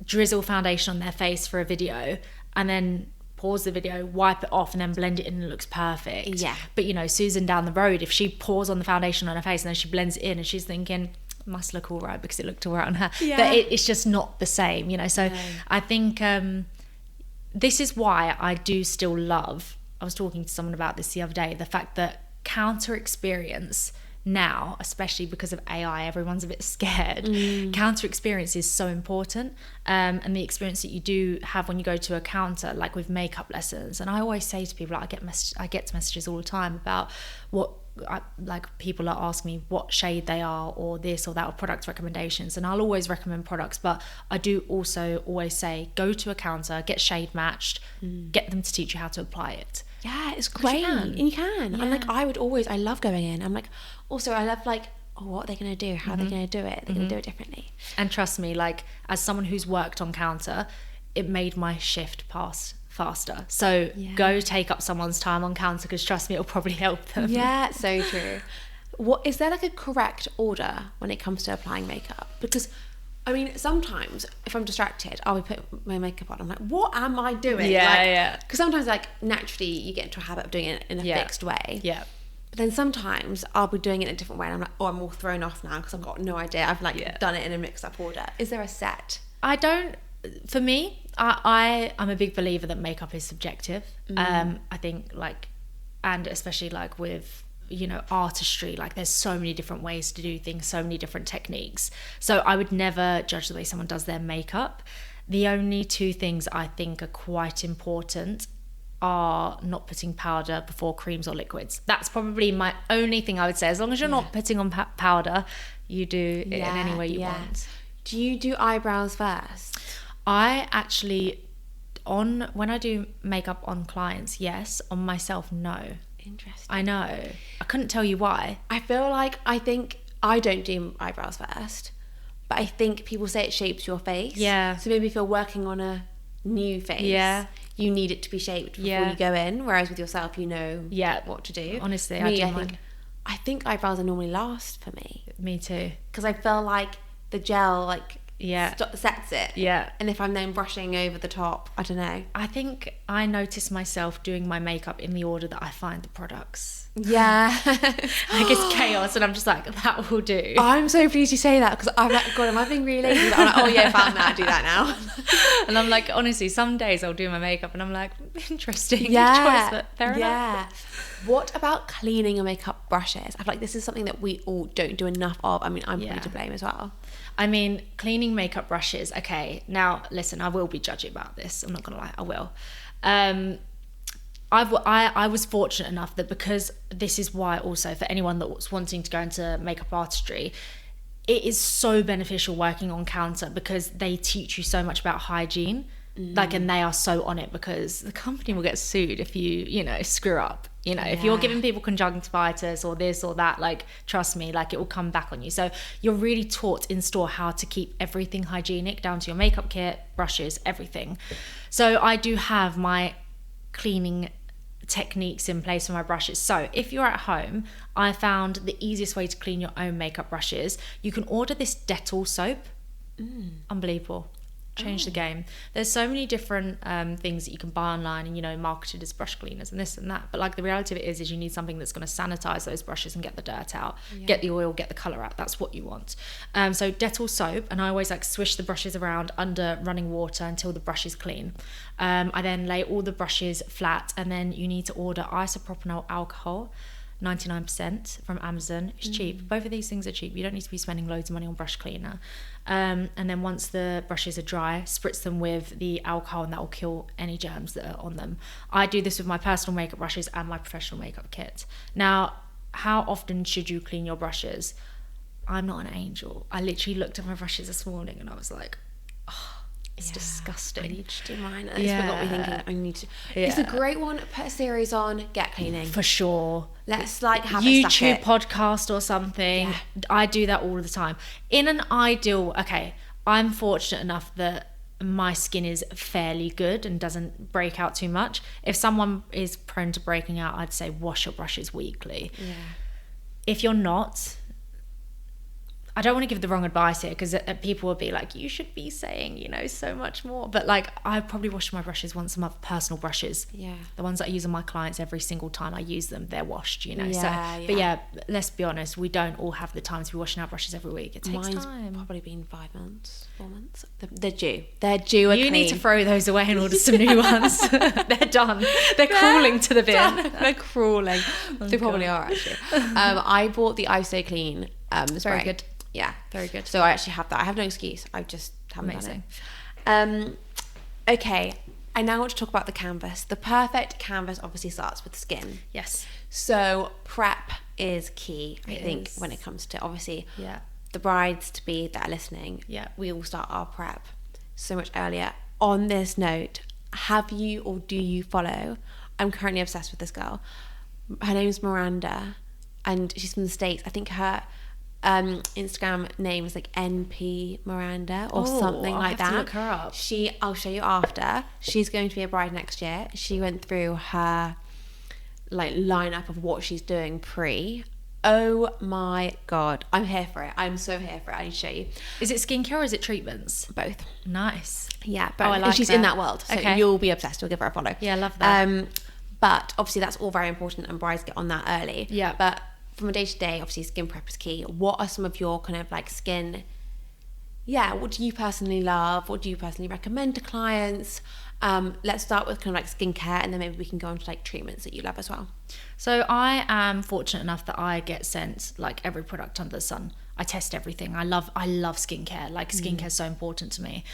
drizzle foundation on their face for a video, and then pause the video, wipe it off, and then blend it in and it looks perfect. Yeah. But you know, Susan down the road, if she pours on the foundation on her face and then she blends it in and she's thinking, must look all right because it looked all right on her. Yeah. But it's just not the same, you know. So I think this is why I do still love, I was talking to someone about this the other day, the fact that counter experience now, especially because of AI, everyone's a bit scared. Counter experience is so important, and the experience that you do have when you go to a counter, like with makeup lessons. And I always say to people, like, I get messages all the time about like people are asking me what shade they are, or this or that, or product recommendations, and I'll always recommend products, but I do also always say, go to a counter, get shade matched, get them to teach you how to apply it. Yeah, it's great. You can. Yeah. And like, I love going in. I'm like, also I love like, oh, what are they going to do? How are they going to do it? They're going to do it differently. And trust me, like, as someone who's worked on counter, it made my shift pass faster. So go take up someone's time on counter, because trust me, it'll probably help them. Yeah, so true. What is there like a correct order when it comes to applying makeup? Because I mean, sometimes if I'm distracted, I'll be putting my makeup on. I'm like, what am I doing? Yeah. Because sometimes, like, naturally you get into a habit of doing it in a fixed way. Yeah. But then sometimes I'll be doing it in a different way, and I'm like, oh, I'm all thrown off now because I've got no idea. I've like done it in a mixed up order. Is there a set? For me, I'm a big believer that makeup is subjective. I think, like, and especially like with, you know, artistry, like there's so many different ways to do things, so many different techniques. So I would never judge the way someone does their makeup. The only two things I think are quite important are not putting powder before creams or liquids. That's probably my only thing I would say. As long as you're not putting on powder, you do it in any way you want. Do you do eyebrows first? I actually, when I do makeup on clients, yes. On myself, no. Interesting. I know. I couldn't tell you why. I think I don't do eyebrows first, but I think people say it shapes your face. Yeah. So maybe if you're working on a new face, you need it to be shaped before you go in. Whereas with yourself, you know what to do. Honestly, I think eyebrows are normally last for me. Me too. Because I feel like the gel sets it. Yeah. And if I'm then brushing over the top, I don't know. I think I notice myself doing my makeup in the order that I find the products. Yeah. Like it's chaos, and I'm just like, that will do. I'm so pleased you say that, because I'm like, God, am I being really lazy? But I'm like, oh yeah, found that, do that now. And I'm like, honestly, some days I'll do my makeup and I'm like, interesting choice, but fair enough. What about cleaning your makeup brushes? I feel like this is something that we all don't do enough of. I mean, I'm pretty to blame as well. I mean, cleaning makeup brushes. Okay, now listen, I will be judgy about this. I'm not gonna lie, I will. I was fortunate enough that, because this is why also for anyone that's wanting to go into makeup artistry, it is so beneficial working on counter, because they teach you so much about hygiene. Like, and they are so on it, because the company will get sued if you know, screw up. You know, if you're giving people conjunctivitis or this or that, like, trust me, like, it will come back on you. So you're really taught in store how to keep everything hygienic, down to your makeup kit, brushes, everything. So I do have my cleaning techniques in place for my brushes. So if you're at home, I found the easiest way to clean your own makeup brushes, you can order this Dettol soap. Unbelievable. Change the game. There's so many different things that you can buy online, and, you know, marketed as brush cleaners and this and that, but like the reality of it is you need something that's going to sanitize those brushes and get the dirt out, get the oil, get the color out. That's what you want. So Dettol soap, and I always like swish the brushes around under running water until the brush is clean. I then lay all the brushes flat, and then you need to order isopropanol alcohol, 99% from Amazon. It's cheap. Both of these things are cheap. You don't need to be spending loads of money on brush cleaner. And then once the brushes are dry, spritz them with the alcohol, and that will kill any germs that are on them. I do this with my personal makeup brushes and my professional makeup kit. Now, how often should you clean your brushes? I'm not an angel. I literally looked at my brushes this morning and I was like, oh, it's disgusting. I need to do mine. And it's what got me thinking, I need to. It's a great one. Put a series on, get cleaning. For sure. Let's like have a YouTube podcast or something. Yeah. I do that all the time. In an ideal, I'm fortunate enough that my skin is fairly good and doesn't break out too much. If someone is prone to breaking out, I'd say wash your brushes weekly. Yeah. If you're not, I don't want to give the wrong advice here, because people will be like, you should be saying, you know, so much more. But like, I probably wash my brushes once a month, personal brushes. Yeah. The ones that I use on my clients, every single time I use them, they're washed, you know. Yeah, But yeah, let's be honest, we don't all have the time to be washing our brushes every week. It takes Mine's time. probably been 5 months, 4 months. They're due. They're due. You need to throw those away and order some new ones. They're done. They're crawling to the bin. They're crawling. They probably are, actually. I bought the ISO Clean spray. Very good. Yeah, Very good. so I actually have that. I have no excuse. I just haven't Amazing. done it. Okay, I now want to talk about the canvas. The perfect canvas obviously starts with skin. Yes. So prep is key, I think, is. when it comes to, obviously, Yeah. the brides-to-be that are listening. Yeah. We all start our prep so much earlier. On this note, have you or do you follow? I'm currently obsessed with this girl. Her name's Miranda, and she's from the States. I think her Instagram name is like NP Miranda or something I'll like have that. to look her up. I'll show you after. She's going to be a bride next year. She went through her like lineup of what she's doing pre. Oh my god, I'm here for it. I'm so here for it. I need to show you Is it skincare or is it treatments? both. Nice. Yeah, but I like she's that. in that world, so Okay. you'll be obsessed. You'll give her a follow. Yeah, I love that. But obviously that's all very important, and brides get on that early. Yeah. But from a day to day, obviously skin prep is key. What are some of your kind of like skin? Yeah, what do you personally love? What do you personally recommend to clients? Let's start with kind of like skincare, and then maybe we can go on to like treatments that you love as well. So I am fortunate enough that I get sent like every product under the sun. I test everything. I love skincare. Like skincare is so important to me.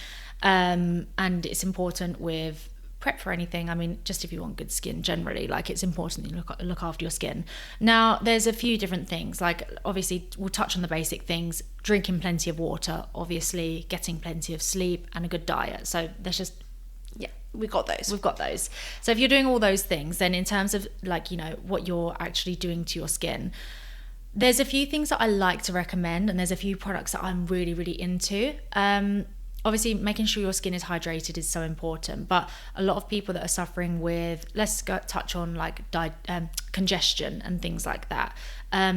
And it's important with prep for anything. I mean, just if you want good skin generally, like it's important that you look after your skin. Now, there's a few different things. Like obviously we'll touch on the basic things, drinking plenty of water, obviously getting plenty of sleep and a good diet. So there's just, Yeah, we got those. we've got those. So if you're doing all those things, then in terms of like, you know, what you're actually doing to your skin, there's a few things that I like to recommend, and there's a few products that I'm really, really into. Obviously, making sure your skin is hydrated is so important, but a lot of people that are suffering with, touch on like congestion and things like that.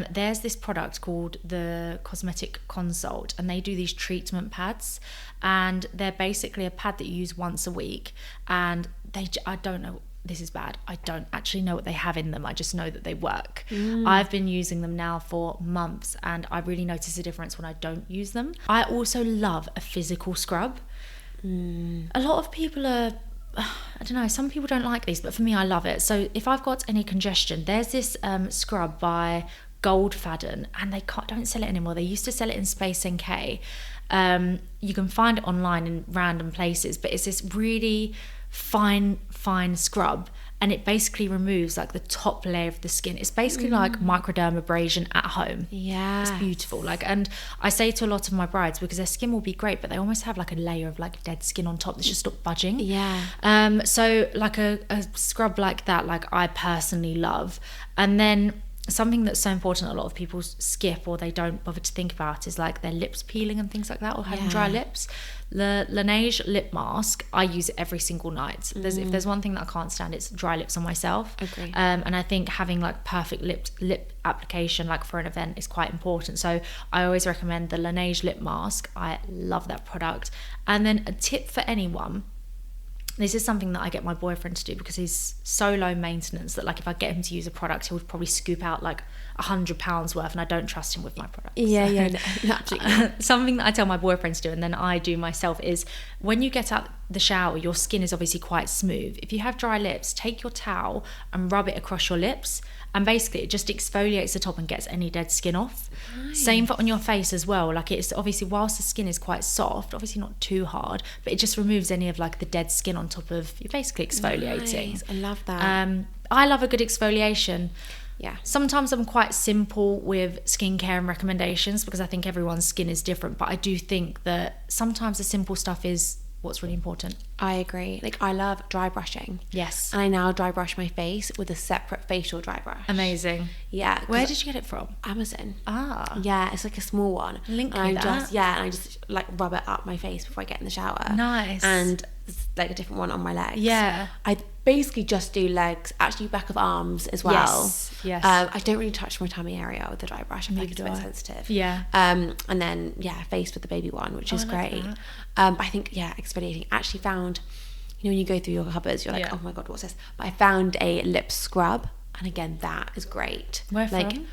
There's this product called the Cosmetic Consult, and they do these treatment pads, and they're basically a pad that you use once a week, and I don't know, this is bad, I don't actually know what they have in them, I just know that they work. I've been using them now for months, and I really notice a difference when I don't use them. I also love a physical scrub. A lot of people are, I don't know, some people don't like these, but for me I love it. So if I've got any congestion, there's this scrub by Goldfaden, and they don't sell it anymore. They used to sell it in Space NK. You can find it online in random places, but it's this really fine scrub, and it basically removes like the top layer of the skin. It's basically like microdermabrasion at home. Yeah, it's beautiful. Like, and I say to a lot of my brides, because their skin will be great, but they almost have like a layer of like dead skin on top that's just not budging. Yeah. So like a scrub like that, like I personally love. And then something that's so important, a lot of people skip or they don't bother to think about, is like their lips peeling and things like that, or having dry lips. The Laneige lip mask, I use it every single night. If there's one thing that I can't stand, it's dry lips on myself. Agree. And I think having like perfect lip application like for an event is quite important. So I always recommend the Laneige lip mask. I love that product. And then a tip for anyone, this is something that I get my boyfriend to do, because he's so low maintenance that like if I get him to use a product, he would probably scoop out like £100 worth, and I don't trust him with my products. No, absolutely. Something that I tell my boyfriend to do, and then I do myself, is when you get out the shower, your skin is obviously quite smooth. If you have dry lips, take your towel and rub it across your lips, and basically it just exfoliates the top and gets any dead skin off. Nice. Same for on your face as well. Like it's obviously, whilst the skin is quite soft, obviously not too hard, but it just removes any of like the dead skin on top of, you're basically exfoliating. Nice. I love that. I love a good exfoliation. Yeah. Sometimes I'm quite simple with skincare and recommendations, because I think everyone's skin is different, but I do think that sometimes the simple stuff is what's really important. I agree. Like I love dry brushing. Yes. And I now dry brush my face with a separate facial dry brush. Amazing. Yeah. Where did you get it from? Amazon. Ah. Yeah, it's like a small one. Link me and that. I just like rub it up my face before I get in the shower. Nice. And it's like a different one on my legs. Yeah. basically just do legs, actually back of arms as well. Yes. I don't really touch my tummy area with the dry brush. I feel like it's a bit sensitive. Yeah. And then face with the baby one, which is great. I think exfoliating. Actually found, you know, when you go through your cupboards, you're like, oh my god, what's this? But I found a lip scrub, and again, that is great. Where like, from?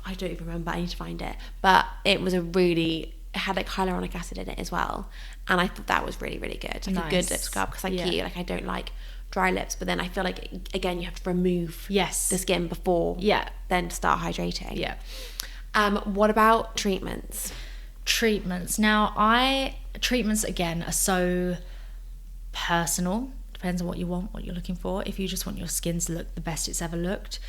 I don't even remember. I need to find it. But it was it had like hyaluronic acid in it as well, and I thought that was really, really good. Like a good lip scrub, because you, like I don't like dry lips, but then I feel like again you have to remove the skin before then start hydrating. What about treatments? Now treatments again are so personal. Depends on what you want, what you're looking for. If you just want your skin to look the best it's ever looked,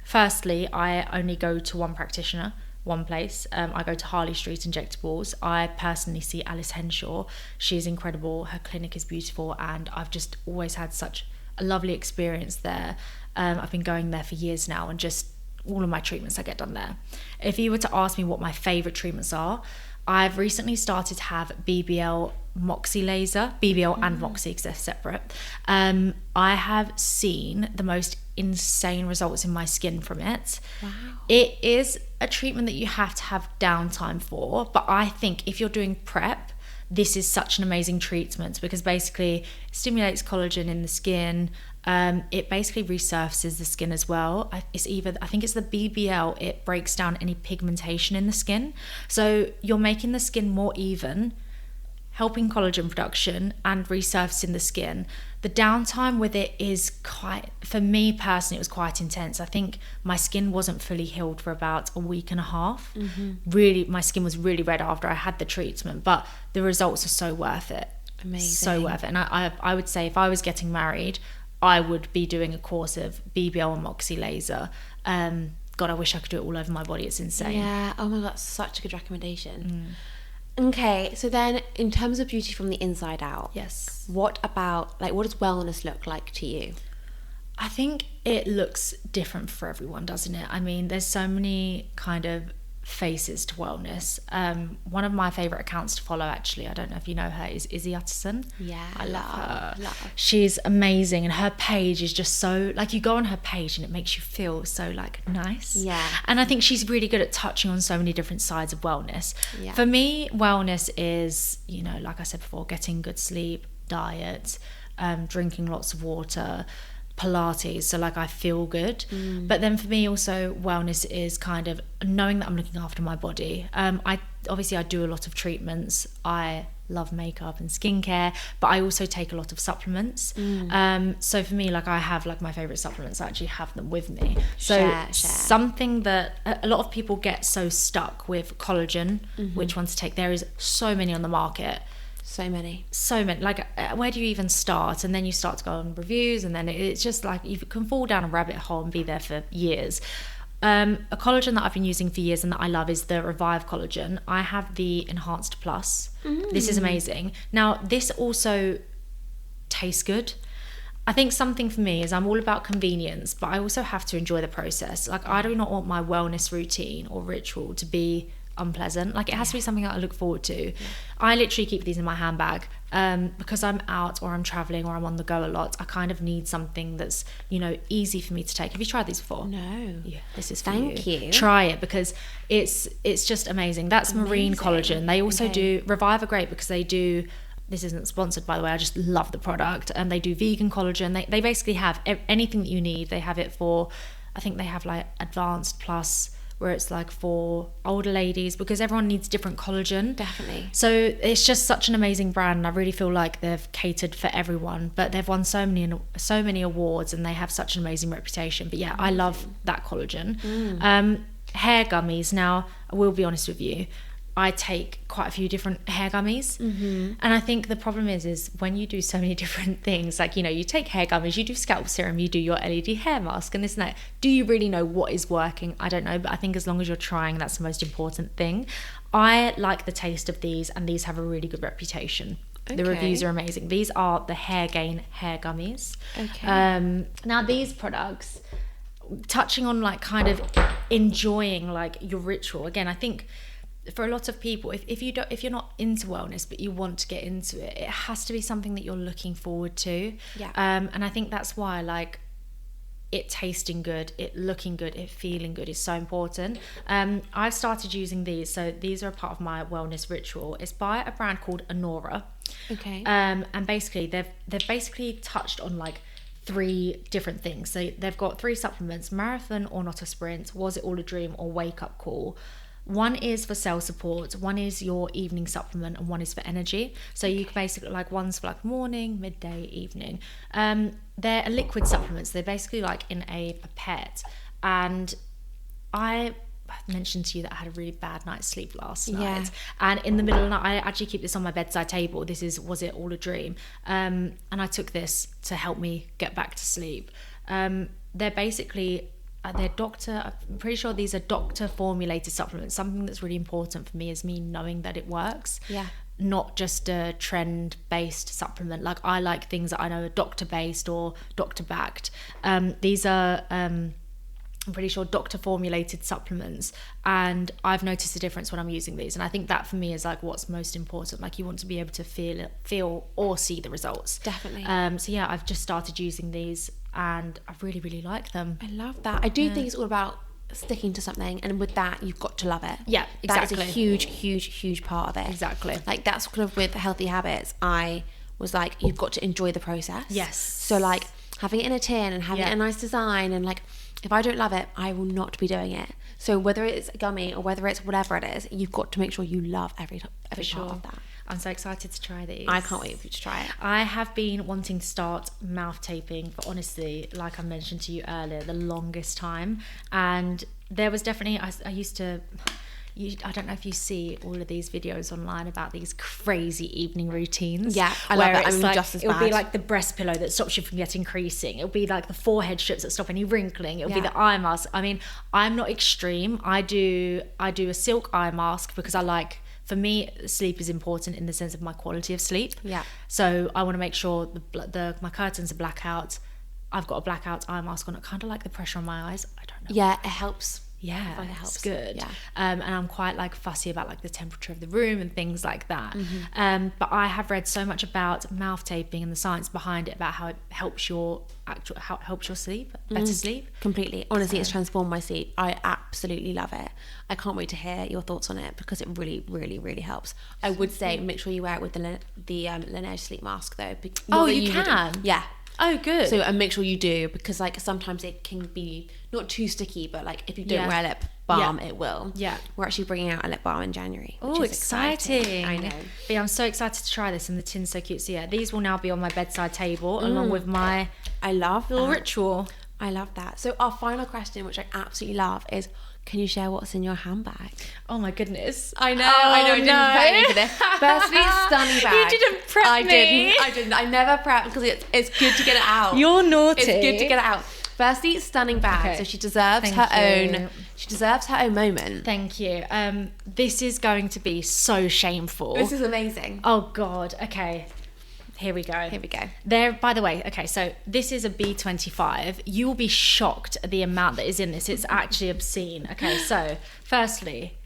firstly, I only go to one practitioner, one place. I go to Harley Street Injectables. I personally see Alice Henshaw. She's incredible. Her clinic is beautiful, and I've just always had such a lovely experience there. I've been going there for years now, and just all of my treatments I get done there. If you were to ask me what my favourite treatments are, I've recently started to have BBL Moxie laser, BBL and Moxie because they're separate. I have seen the most insane results in my skin from it. Wow. It is a treatment that you have to have downtime for, but I think if you're doing prep, this is such an amazing treatment because basically it stimulates collagen in the skin. It basically resurfaces the skin as well. I think it's the BBL, it breaks down any pigmentation in the skin. So you're making the skin more even, helping collagen production and resurfacing the skin. The downtime with it is for me personally, it was quite intense. I think my skin wasn't fully healed for about a week and a half. Really, my skin was really red after I had the treatment, but the results are so worth it. Amazing. So worth it. And I would say if I was getting married, I would be doing a course of BBL and Moxie laser. God, I wish I could do it all over my body. It's insane. Yeah. Oh my God, that's such a good recommendation. Okay, so then in terms of beauty from the inside out, what about, like, what does wellness look like to you? I think it looks different for everyone, doesn't it? I mean, there's so many kind of faces to wellness. One of my favorite accounts to follow, actually, I don't know if you know her, is Izzy Utterson. Yeah, I love her. Love. She's amazing, and her page is just so, like, you go on her page and it makes you feel so, like, nice. Yeah. And I think she's really good at touching on so many different sides of wellness. Yeah. For me, wellness is, you know, like I said before, getting good sleep, diet, drinking lots of water, Pilates, so like I feel good. But then for me also wellness is kind of knowing that I'm looking after my body. I do a lot of treatments. I love makeup and skincare, but I also take a lot of supplements. So for me, like, I have like my favorite supplements. I actually have them with me. So Share. Something that a lot of people get so stuck with collagen, which one to take. There is so many on the market. So many. Like, where do you even start? And then you start to go on reviews, and then it's just like you can fall down a rabbit hole and be there for years. A collagen that I've been using for years and that I love is the Revive collagen. I have the Enhanced Plus. This is amazing. Now, this also tastes good. I think something for me is I'm all about convenience, but I also have to enjoy the process. Like, I do not want my wellness routine or ritual to be unpleasant. Like, it has to be something that I look forward to. I literally keep these in my handbag because I'm out or I'm traveling or I'm on the go a lot. I kind of need something that's, you know, easy for me to take. Have you tried these before? No. Yeah, this is for Thank you. Try it because it's just amazing. That's marine collagen. They also do Revive are great because they do, this isn't sponsored by the way, I just love the product, and they do vegan collagen. They basically have anything that you need. They have it for, I think they have like Advanced Plus, where it's like for older ladies, because everyone needs different collagen. Definitely. So it's just such an amazing brand, and I really feel like they've catered for everyone, but they've won so many awards, and they have such an amazing reputation. But yeah, I love that collagen. Hair gummies. Now, I will be honest with you, I take quite a few different hair gummies, and I think the problem is when you do so many different things, like, you know, you take hair gummies, you do scalp serum, you do your LED hair mask and this and that, do you really know what is working? I don't know, but I think as long as you're trying, that's the most important thing. I like the taste of these, and these have a really good reputation. Okay. The reviews are amazing. These are the Hair Gain hair gummies. Okay. Now these products, touching on like kind of enjoying like your ritual, again, I think for a lot of people, if you're not into wellness but you want to get into it, it has to be something that you're looking forward to. Yeah. And I think that's why, like, it tasting good, it looking good, it feeling good is so important. I've started using these, so these are a part of my wellness ritual. It's by a brand called Anora. Okay. And basically they've basically touched on like 3 different things. So they've got 3 supplements: marathon or not a sprint, was it all a dream, or wake up call. One is for cell support, one is your evening supplement, and one is for energy. So you can basically, like, one's for like morning, midday, evening. They're liquid supplements. They're basically like in a pipette. And I mentioned to you that I had a really bad night's sleep last night. And in the middle of the night, I actually keep this on my bedside table. This is Was It All a Dream? And I took this to help me get back to sleep. They're basically... I'm pretty sure these are doctor formulated supplements. Something that's really important for me is me knowing that it works. Yeah. Not just a trend based supplement. Like, I like things that I know are doctor based or doctor backed. These are I'm pretty sure doctor formulated supplements, and I've noticed a difference when I'm using these. And I think that for me is like what's most important. Like, you want to be able to feel or see the results. Definitely. So yeah, I've just started using these and I really, really like them. I love that. I do think it's all about sticking to something, and with that you've got to love it. Yeah, exactly. That is a huge part of it. Exactly. Like, that's kind of with healthy habits, I was like, you've got to enjoy the process. Yes. So like having it in a tin and having a nice design, and like, if I don't love it, I will not be doing it. So whether it's a gummy or whether it's whatever it is, you've got to make sure you love every part of that. I'm so excited to try these. I can't wait for you to try it. I have been wanting to start mouth taping for, honestly, like I mentioned to you earlier, the longest time. And there was definitely, I used to... I don't know if you see all of these videos online about these crazy evening routines. Yeah, I love it. I mean, like, just as bad. It'll be like the breast pillow that stops you from getting creasing. It'll be like the forehead strips that stop any wrinkling. It'll be the eye mask. I mean, I'm not extreme. I do a silk eye mask because I like... For me, sleep is important in the sense of my quality of sleep. Yeah. So I want to make sure my curtains are blackout. I've got a blackout eye mask on. I kind of like the pressure on my eyes. I don't know. Yeah, it helps. Yeah, it helps. It's good. Yeah. And I'm quite like fussy about like the temperature of the room and things like that. But I have read so much about mouth taping and the science behind it, about how it helps your sleep, better sleep. Completely. Honestly, it's transformed my sleep. I absolutely love it. I can't wait to hear your thoughts on it because it really, really, really helps. I would say make sure you wear it with the Laneige sleep mask though. Oh, you can? Yeah. Oh, good. So and make sure you do, because like sometimes it can be not too sticky, but like if you don't wear lip balm, it will. Yeah. We're actually bringing out a lip balm in January. Oh, exciting. I know. But yeah, I'm so excited to try this, and the tin's so cute. So yeah, these will now be on my bedside table along with my little ritual. I love that. So our final question, which I absolutely love, is can you share what's in your handbag? Oh my goodness. I know. I didn't prep you for this. Firstly, stunning bag. You didn't prep me. I didn't. I never prep because it's good to get it out. You're naughty. It's good to get it out. Firstly, stunning bag. Okay. So she deserves her own moment. Thank you. This is going to be so shameful. This is amazing. Oh God. Okay. Here we go. There, by the way, okay, so this is a B25. You will be shocked at the amount that is in this. It's actually obscene. Okay, so firstly,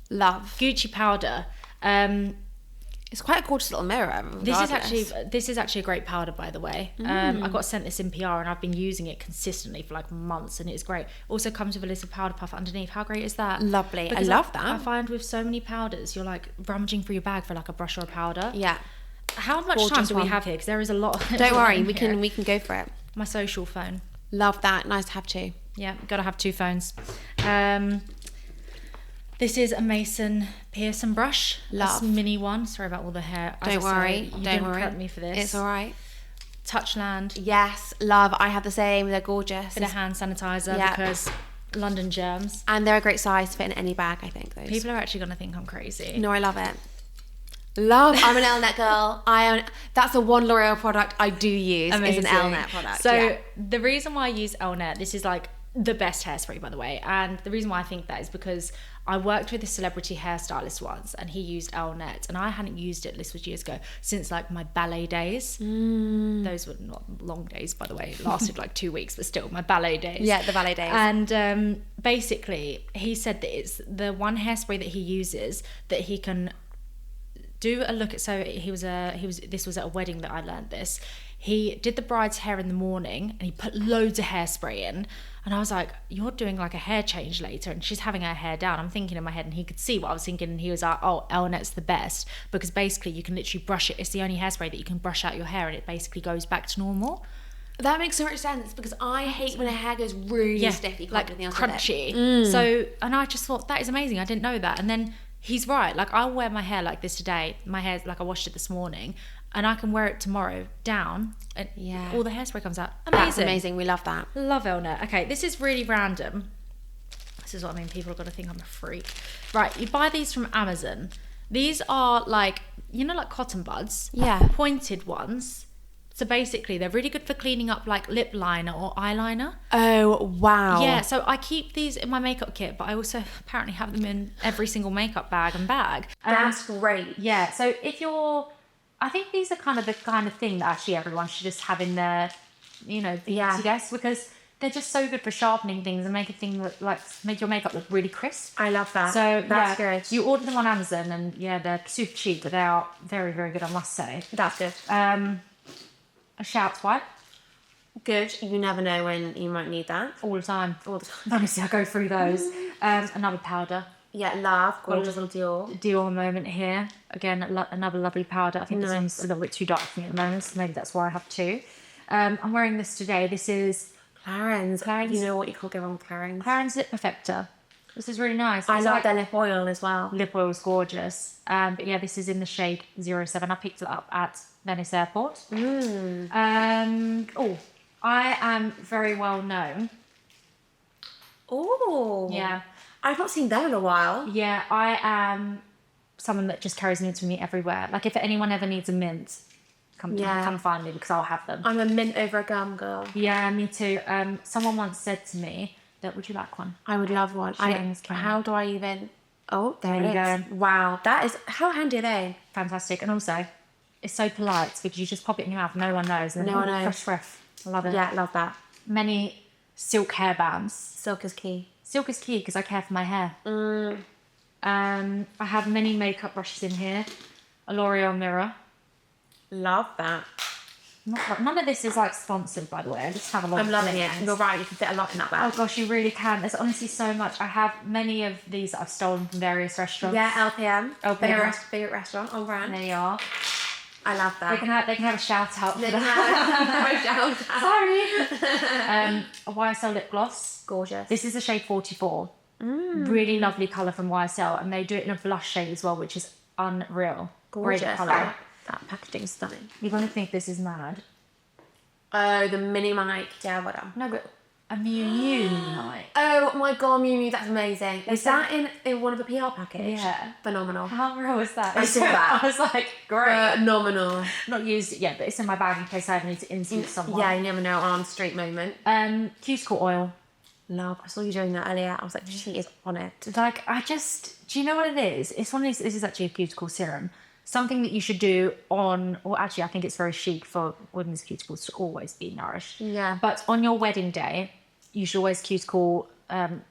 love Gucci powder. It's quite a gorgeous little mirror. This is actually a great powder, by the way. I got sent this in PR and I've been using it consistently for like months, and it's great. Also comes with a little powder puff underneath. How great is that? Lovely. Because I love that. I find with so many powders, you're like rummaging through your bag for like a brush or a powder. Yeah. How much time do we have here? Because there is a lot. Don't worry, we can go for it. My social phone. Love that. Nice to have two. Yeah, gotta have 2 phones. This is a Mason Pearson brush. Love. This mini one. Sorry about all the hair. Don't worry. You didn't prep me for this. It's all right. Touchland. Yes, love. I have the same. They're gorgeous. Bit of hand sanitizer because London germs. And they're a great size to fit in any bag, I think. Those. People are actually gonna think I'm crazy. No, I love it. Love. I'm an Elnet girl. That's the one L'Oreal product I do use. Amazing. Is an Elnet product. So the reason why I use Elnet, this is like the best hairspray, by the way. And the reason why I think that is because I worked with a celebrity hairstylist once, and he used Elnet, and I hadn't used it, this was years ago, since like my ballet days. Those were not long days, by the way. It lasted like 2 weeks, but still, my ballet days. Yeah, the ballet days. And basically, he said that it's the one hairspray that he uses that he can do a look at. So this was at a wedding that I learned this. He did the bride's hair in the morning, and he put loads of hairspray in, and I was like, you're doing like a hair change later, and she's having her hair down. I'm thinking in my head, and he could see what I was thinking, and he was like, oh, Elnet's the best, because basically you can literally brush it. It's the only hairspray that you can brush out your hair, and it basically goes back to normal. That makes so much sense, because I hate when a hair goes really stiff. You can't do anything else with it. Crunchy. So, and I just thought, that is amazing. I didn't know that. And then he's right. Like, I'll wear my hair like this today. My hair's like, I washed it this morning, and I can wear it tomorrow down, and all the hairspray comes out. Amazing. That's amazing. We love that. Love Elnet. Okay, this is really random. This is what I mean. People are going to think I'm a freak. Right, you buy these from Amazon. These are like, like cotton buds. Yeah. Pointed ones. So basically, they're really good for cleaning up like lip liner or eyeliner. Oh, wow. Yeah, so I keep these in my makeup kit, but I also apparently have them in every single makeup bag. That's great. Yeah, so I think these are kind of the thing that actually everyone should just have in their, beauty desk, because they're just so good for sharpening things and making things look like, make your makeup look really crisp. I love that. So that's good. You order them on Amazon, and they're super cheap, but they are very, very good, I must say. That's good. A shout wipe. Good. You never know when you might need that. All the time. Honestly, I go through those. Another powder. Yeah, love. Gorgeous little Dior moment here. Again, another lovely powder. I think this one's a little bit too dark for me at the moment, so maybe that's why I have two. I'm wearing this today. This is Clarins. You know what you can't go wrong with Clarins. Clarins Lip Perfector. This is really nice. I love their lip oil as well. Lip oil is gorgeous. But yeah, this is in the shade 07. I picked it up at Venice Airport. I am very well known. Oh. Yeah. I've not seen them in a while. Yeah, I am someone that just carries mints with me everywhere. Like, if anyone ever needs a mint, come find me, because I'll have them. I'm a mint over a gum girl. Yeah, me too. Someone once said to me that, would you like one? I would love one. How do I even... Oh, there you go. Wow, that is... How handy are they? Fantastic. And also, it's so polite, because you just pop it in your mouth, no one knows. No one knows. Fresh. I love it. Yeah, love that. Many silk hairbands. Silk is key. Silk is key, because I care for my hair. I have many makeup brushes in here. A L'Oreal mirror. Love that. None of this is like sponsored, by the way. I just have a lot. I'm loving it. You're right. You can fit a lot in that bag. Oh gosh, you really can. There's honestly so much. I have many of these that I've stolen from various restaurants. Yeah, LPM. Favorite restaurant on brand. There you are. I love that. They can have a shout out. They can have a shout out. Sorry. A YSL lip gloss. Gorgeous. This is the shade 44. Really lovely colour from YSL, and they do it in a blush shade as well, which is unreal. Gorgeous. Great colour. That packaging's stunning. You're going to think this is mad. Oh, the mini mic. Yeah, whatever. No, but a Miu Miu mic. Oh my god, Miu Miu, that's amazing. Is that in one of the PR package? Yeah. Phenomenal. How real is that? I saw that. I was like, great. Phenomenal. Not used it yet, but it's in my bag in case I ever need to insult someone. Yeah, you never know, on street moment. Cuticle oil. Love. I saw you doing that earlier. I was like, she is on it. Like, do you know what it is? It's one of these, this is actually a cuticle serum. Something that you should do or actually I think it's very chic for women's cuticles to always be nourished. Yeah. But on your wedding day, you should always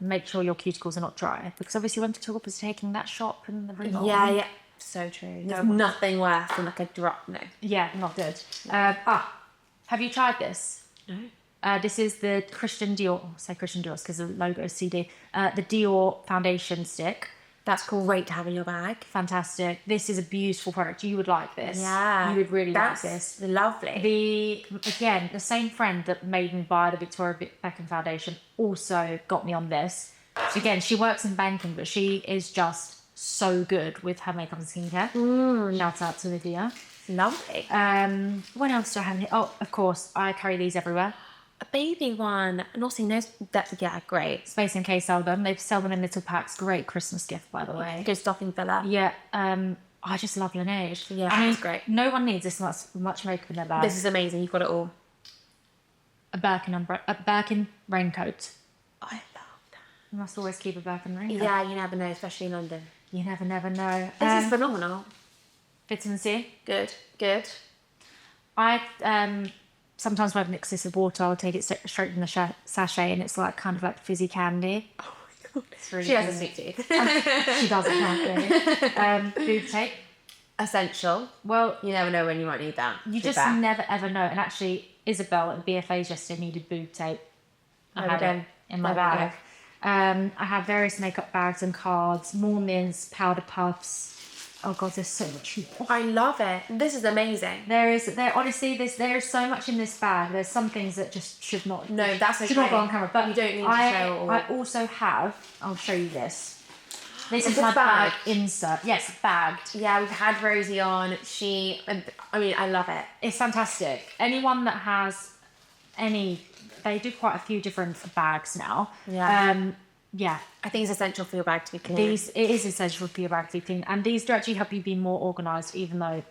make sure your cuticles are not dry. Because obviously when photographers are taking that shot and the ring on. Yeah. So true. There's nothing worse than like a drop, no. Yeah, not good. Have you tried this? No. This is the Christian Dior, I'll say Christian Dior because the logo is CD. The Dior foundation stick. That's great to have in your bag. Fantastic. This is a beautiful product. You would like this. Yeah. You would really like this. Lovely. The same friend that made me buy the Victoria Beckham foundation also got me on this. So again, she works in banking, but she is just so good with her makeup and skincare. Shout out to Lydia. Lovely. What else do I have in here? Oh, of course, I carry these everywhere. A baby one. Nothing knows. Yeah, great. Space NK sell them. They sell them in little packs. Great Christmas gift, by the way. Good stocking filler. Yeah. I just love Laneige. Yeah, I mean, it's great. No one needs this much makeup in their bag. This is amazing. You've got it all. A Birkin raincoat. I love that. You must always keep a Birkin ring. Yeah, you never know, especially in London. You never know. This is phenomenal. Vitamin C. Good. I sometimes when I mix this with water, I'll take it straight from the sachet, and it's like kind of like fizzy candy. Oh my god. It's really She has good. a sweet tooth. She does apparently. Boob tape. Essential. Well, You never know when you might need that. you just never ever know. And actually, Isabel at BFA's yesterday needed boob tape. I had it in my bag. I have various makeup bags and cards, more mints, powder puffs. Oh god, there's so much more. I love it. This is amazing. There is so much in this bag. There's some things that just should not. No, that's okay. Should not go on camera. But you don't need to show it all. I also have. I'll show you this. This is Is my this bag bagged? insert. Yes, bagged. Yeah, we've had Rosie on. I love it. It's fantastic. Anyone that has they do quite a few different bags now. Yeah. Yeah. I think it's essential for your bag to be clean. It is essential for your bag to be clean, and these do actually help you be more organised, even though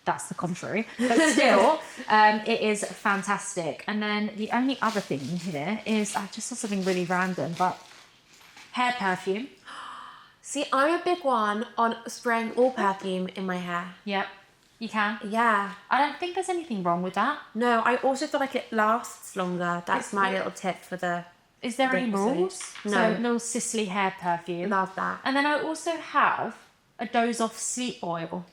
that's the contrary. But still, it is fantastic. And then the only other thing here is I just saw something really random, but hair perfume. See, I'm a big one on spraying all perfume in my hair. Yep, you can. Yeah. I don't think there's anything wrong with that. No, I also feel like it lasts longer. That's my little tip for the... Is there any episode. rules? No. So, little Sicily hair perfume. Love that. And then I also have a dose of sleep oil.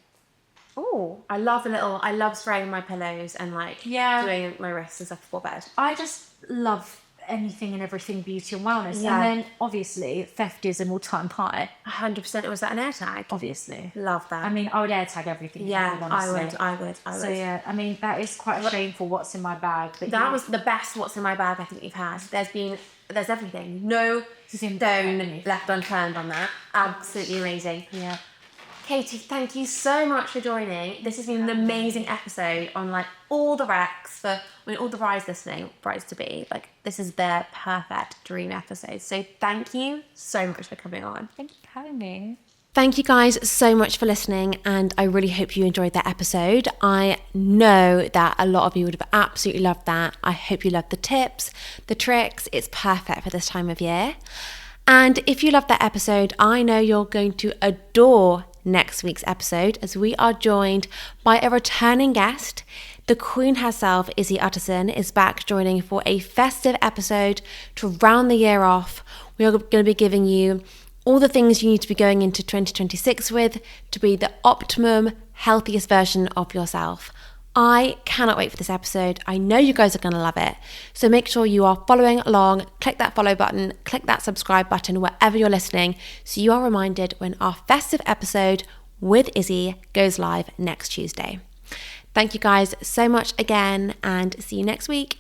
Oh, I love spraying my pillows and like doing my wrists and stuff before bed. I just love anything and everything beauty and wellness. Yeah. And then obviously theft is an all-time high. 100%. Was that an air tag? Obviously. Love that. I mean, I would air tag everything. yeah, honestly. I would. So yeah, I mean, that is quite shameful what's in my bag. But That was the best what's in my bag I think you've had. There's everything. No stone left unturned on that. Absolutely amazing. Yeah. Katie, thank you so much for joining. This has been an amazing episode on like all the recs all the brides listening, brides to be, like this is their perfect dream episode. So thank you so much for coming on. Thank you for having me. Thank you guys so much for listening, and I really hope you enjoyed that episode. I know that a lot of you would have absolutely loved that. I hope you loved the tips, the tricks. It's perfect for this time of year. And if you loved that episode, I know you're going to adore next week's episode, as we are joined by a returning guest. The Queen herself, Izzy Utterson, is back joining for a festive episode to round the year off. We are going to be giving you all the things you need to be going into 2026 with to be the optimum, healthiest version of yourself. I cannot wait for this episode. I know you guys are going to love it. So make sure you are following along. Click that follow button, click that subscribe button wherever you're listening, so you are reminded when our festive episode with Izzy goes live next Tuesday. Thank you guys so much again, and see you next week.